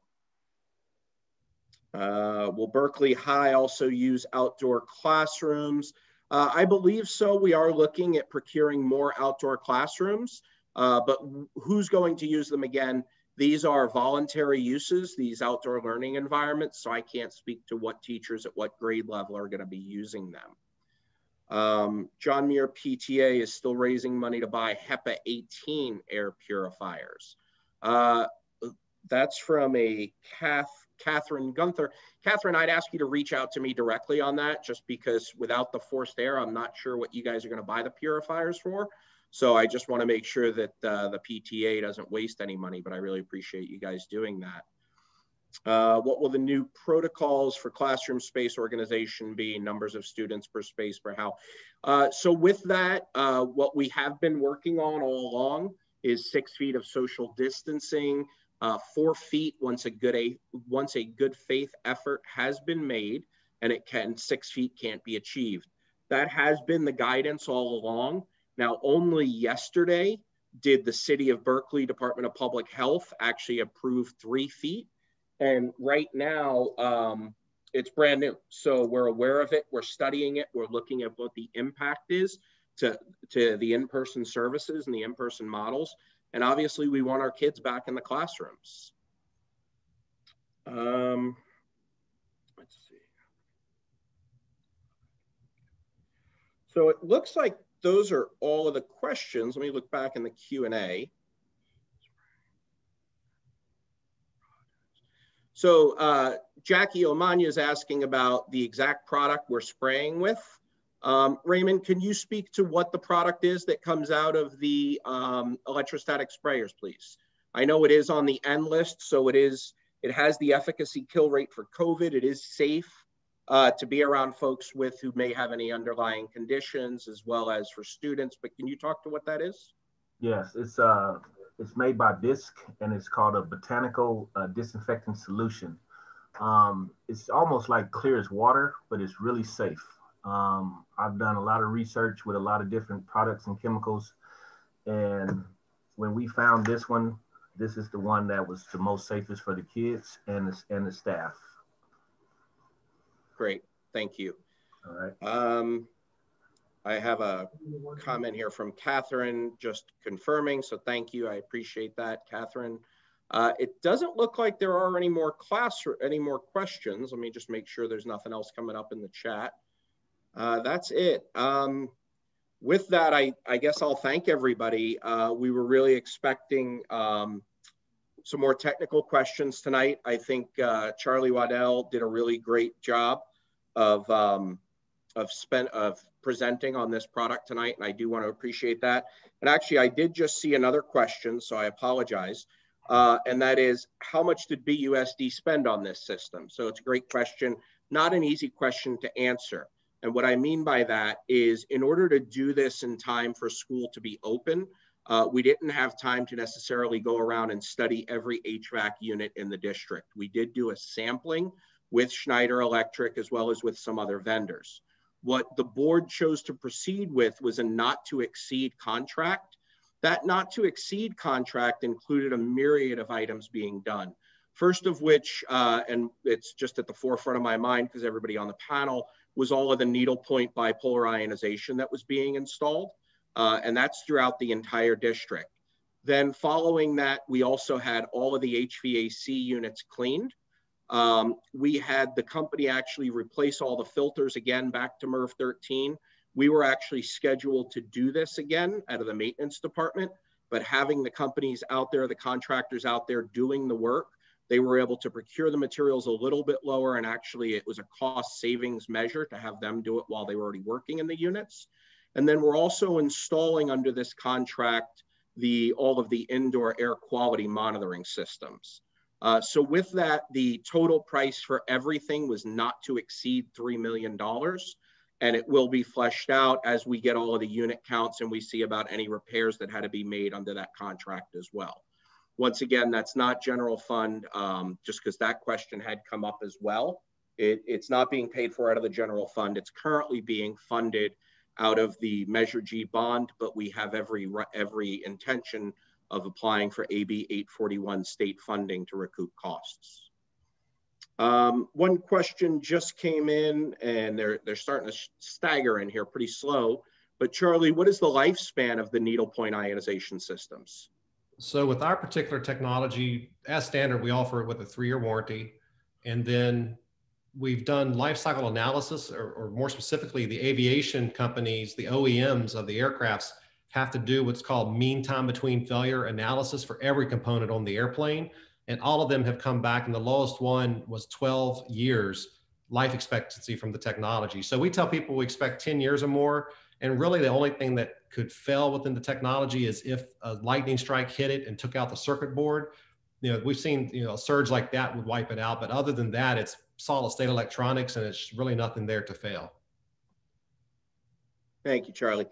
[SPEAKER 1] Will Berkeley High also use outdoor classrooms? I believe so. We are looking at procuring more outdoor classrooms, but who's going to use them again? These are voluntary uses, these outdoor learning environments, so I can't speak to what teachers at what grade level are going to be using them. John Muir PTA is still raising money to buy HEPA 18 air purifiers. That's from a Catherine Gunther. Catherine, I'd ask you to reach out to me directly on that, just because without the forced air, I'm not sure what you guys are going to buy the purifiers for. So I just want to make sure that the PTA doesn't waste any money, but I really appreciate you guys doing that. What will the new protocols for classroom space organization be? Numbers of students per space per how? So with that, what we have been working on all along is 6 feet of social distancing, 4 feet once a good faith effort has been made, and 6 feet can't be achieved. That has been the guidance all along. Now, only yesterday did the City of Berkeley Department of Public Health actually approve 3 feet. And right now, it's brand new. So we're aware of it, we're studying it, we're looking at what the impact is to the in-person services and the in-person models. And obviously we want our kids back in the classrooms. Let's see. So it looks like those are all of the questions. Let me look back in the Q&A. So Jackie Omanya is asking about the exact product we're spraying with. Raymond, can you speak to what the product is that comes out of the electrostatic sprayers, please? I know it is on the N list, so it has the efficacy kill rate for COVID. It is safe to be around folks who may have any underlying conditions, as well as for students, but can you talk to what that is?
[SPEAKER 4] Yes, it's made by Bisc, and it's called a Botanical disinfectant solution. It's almost like clear as water, but it's really safe. I've done a lot of research with a lot of different products and chemicals, and when we found this one, this is the one that was the most safest for the kids and the staff.
[SPEAKER 1] Great, thank you.
[SPEAKER 4] All right.
[SPEAKER 1] I have a comment here from Catherine just confirming, so thank you. I appreciate that, Catherine. It doesn't look like there are any more questions. Let me just make sure there's nothing else coming up in the chat. That's it. With that, I guess I'll thank everybody. We were really expecting some more technical questions tonight. I think Charlie Waddell did a really great job of presenting on this product tonight, and I do want to appreciate that. And actually, I did just see another question, so I apologize. And that is, how much did BUSD spend on this system? So it's a great question, not an easy question to answer. And what I mean by that is, in order to do this in time for school to be open, we didn't have time to necessarily go around and study every HVAC unit in the district. We did do a sampling with Schneider Electric as well as with some other vendors. What the board chose to proceed with was a not to exceed contract. That not to exceed contract included a myriad of items being done. First of which, and it's just at the forefront of my mind because everybody on the panel, was all of the Needlepoint bipolar ionization that was being installed. And that's throughout the entire district. Then following that, we also had all of the HVAC units cleaned. We had the company actually replace all the filters again back to MERV 13. We were actually scheduled to do this again out of the maintenance department, but having the companies out there, the contractors out there doing the work, they were able to procure the materials a little bit lower, and actually it was a cost savings measure to have them do it while they were already working in the units. And then we're also installing under this contract all of the indoor air quality monitoring systems. So with that, the total price for everything was not to exceed $3 million. And it will be fleshed out as we get all of the unit counts and we see about any repairs that had to be made under that contract as well. Once again, that's not general fund, just because that question had come up as well. It's not being paid for out of the general fund. It's currently being funded out of the Measure G bond, but we have every intention of applying for AB 841 state funding to recoup costs. One question just came in, and they're starting to stagger in here pretty slow. But Charlie, what is the lifespan of the needlepoint ionization systems?
[SPEAKER 2] So with our particular technology, as standard, we offer it with a 3-year warranty. And then we've done life cycle analysis, or more specifically, the aviation companies, the OEMs of the aircrafts have to do what's called mean time between failure analysis for every component on the airplane. And all of them have come back, and the lowest one was 12 years life expectancy from the technology. So we tell people we expect 10 years or more. And really the only thing that could fail within the technology is if a lightning strike hit it and took out the circuit board. we've seen, a surge like that would wipe it out. But other than that, it's solid state electronics, and it's really nothing there to fail.
[SPEAKER 1] Thank you, Charlie.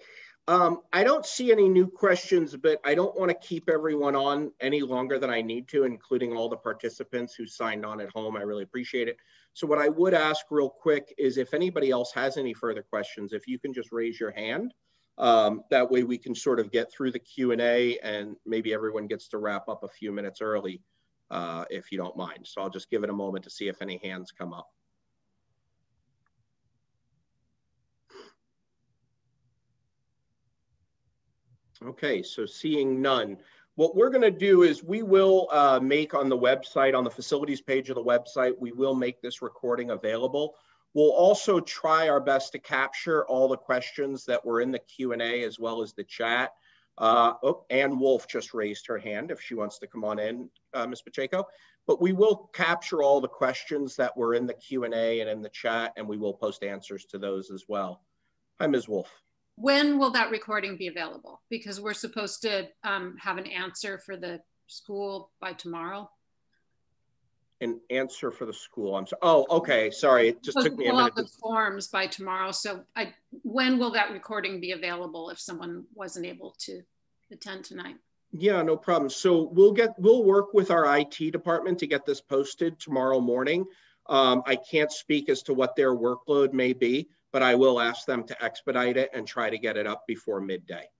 [SPEAKER 1] I don't see any new questions, but I don't want to keep everyone on any longer than I need to, including all the participants who signed on at home. I really appreciate it. So what I would ask real quick is if anybody else has any further questions, if you can just raise your hand. That way we can sort of get through the Q&A, and maybe everyone gets to wrap up a few minutes early, if you don't mind. So I'll just give it a moment to see if any hands come up. Okay, so seeing none. What we're going to do is we will make on the website, on the facilities page of the website, we will make this recording available. We'll also try our best to capture all the questions that were in the Q&A as well as the chat. Ann Wolf just raised her hand if she wants to come on in, Ms. Pacheco. But we will capture all the questions that were in the Q&A and in the chat, and we will post answers to those as well. Hi, Ms. Wolf.
[SPEAKER 9] When will that recording be available? Because we're supposed to have an answer for the school by tomorrow.
[SPEAKER 1] An answer for the school. I'm sorry. Oh, okay. Sorry. It just took me a minute.
[SPEAKER 9] The forms by tomorrow. So when will that recording be available if someone wasn't able to attend tonight?
[SPEAKER 1] Yeah, no problem. So we'll work with our IT department to get this posted tomorrow morning. I can't speak as to what their workload may be, but I will ask them to expedite it and try to get it up before midday.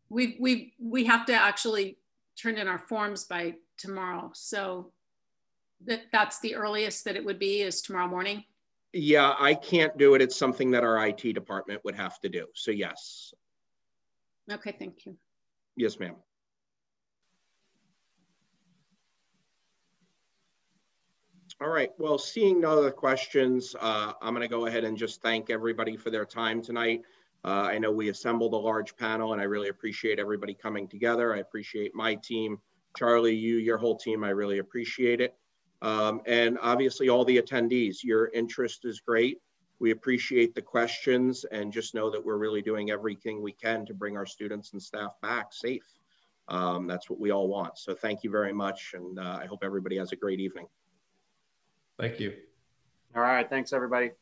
[SPEAKER 9] We have to actually turn in our forms by tomorrow. So that's the earliest that it would be, is tomorrow morning?
[SPEAKER 1] Yeah, I can't do it. It's something that our IT department would have to do. So yes.
[SPEAKER 9] Okay, thank you.
[SPEAKER 1] Yes, ma'am. All right, well, seeing no other questions, I'm gonna go ahead and just thank everybody for their time tonight. I know we assembled a large panel, and I really appreciate everybody coming together. I appreciate my team, Charlie, your whole team, I really appreciate it. And obviously all the attendees, your interest is great. We appreciate the questions, and just know that we're really doing everything we can to bring our students and staff back safe. That's what we all want. So thank you very much, and I hope everybody has a great evening.
[SPEAKER 2] Thank you.
[SPEAKER 5] All right, thanks everybody.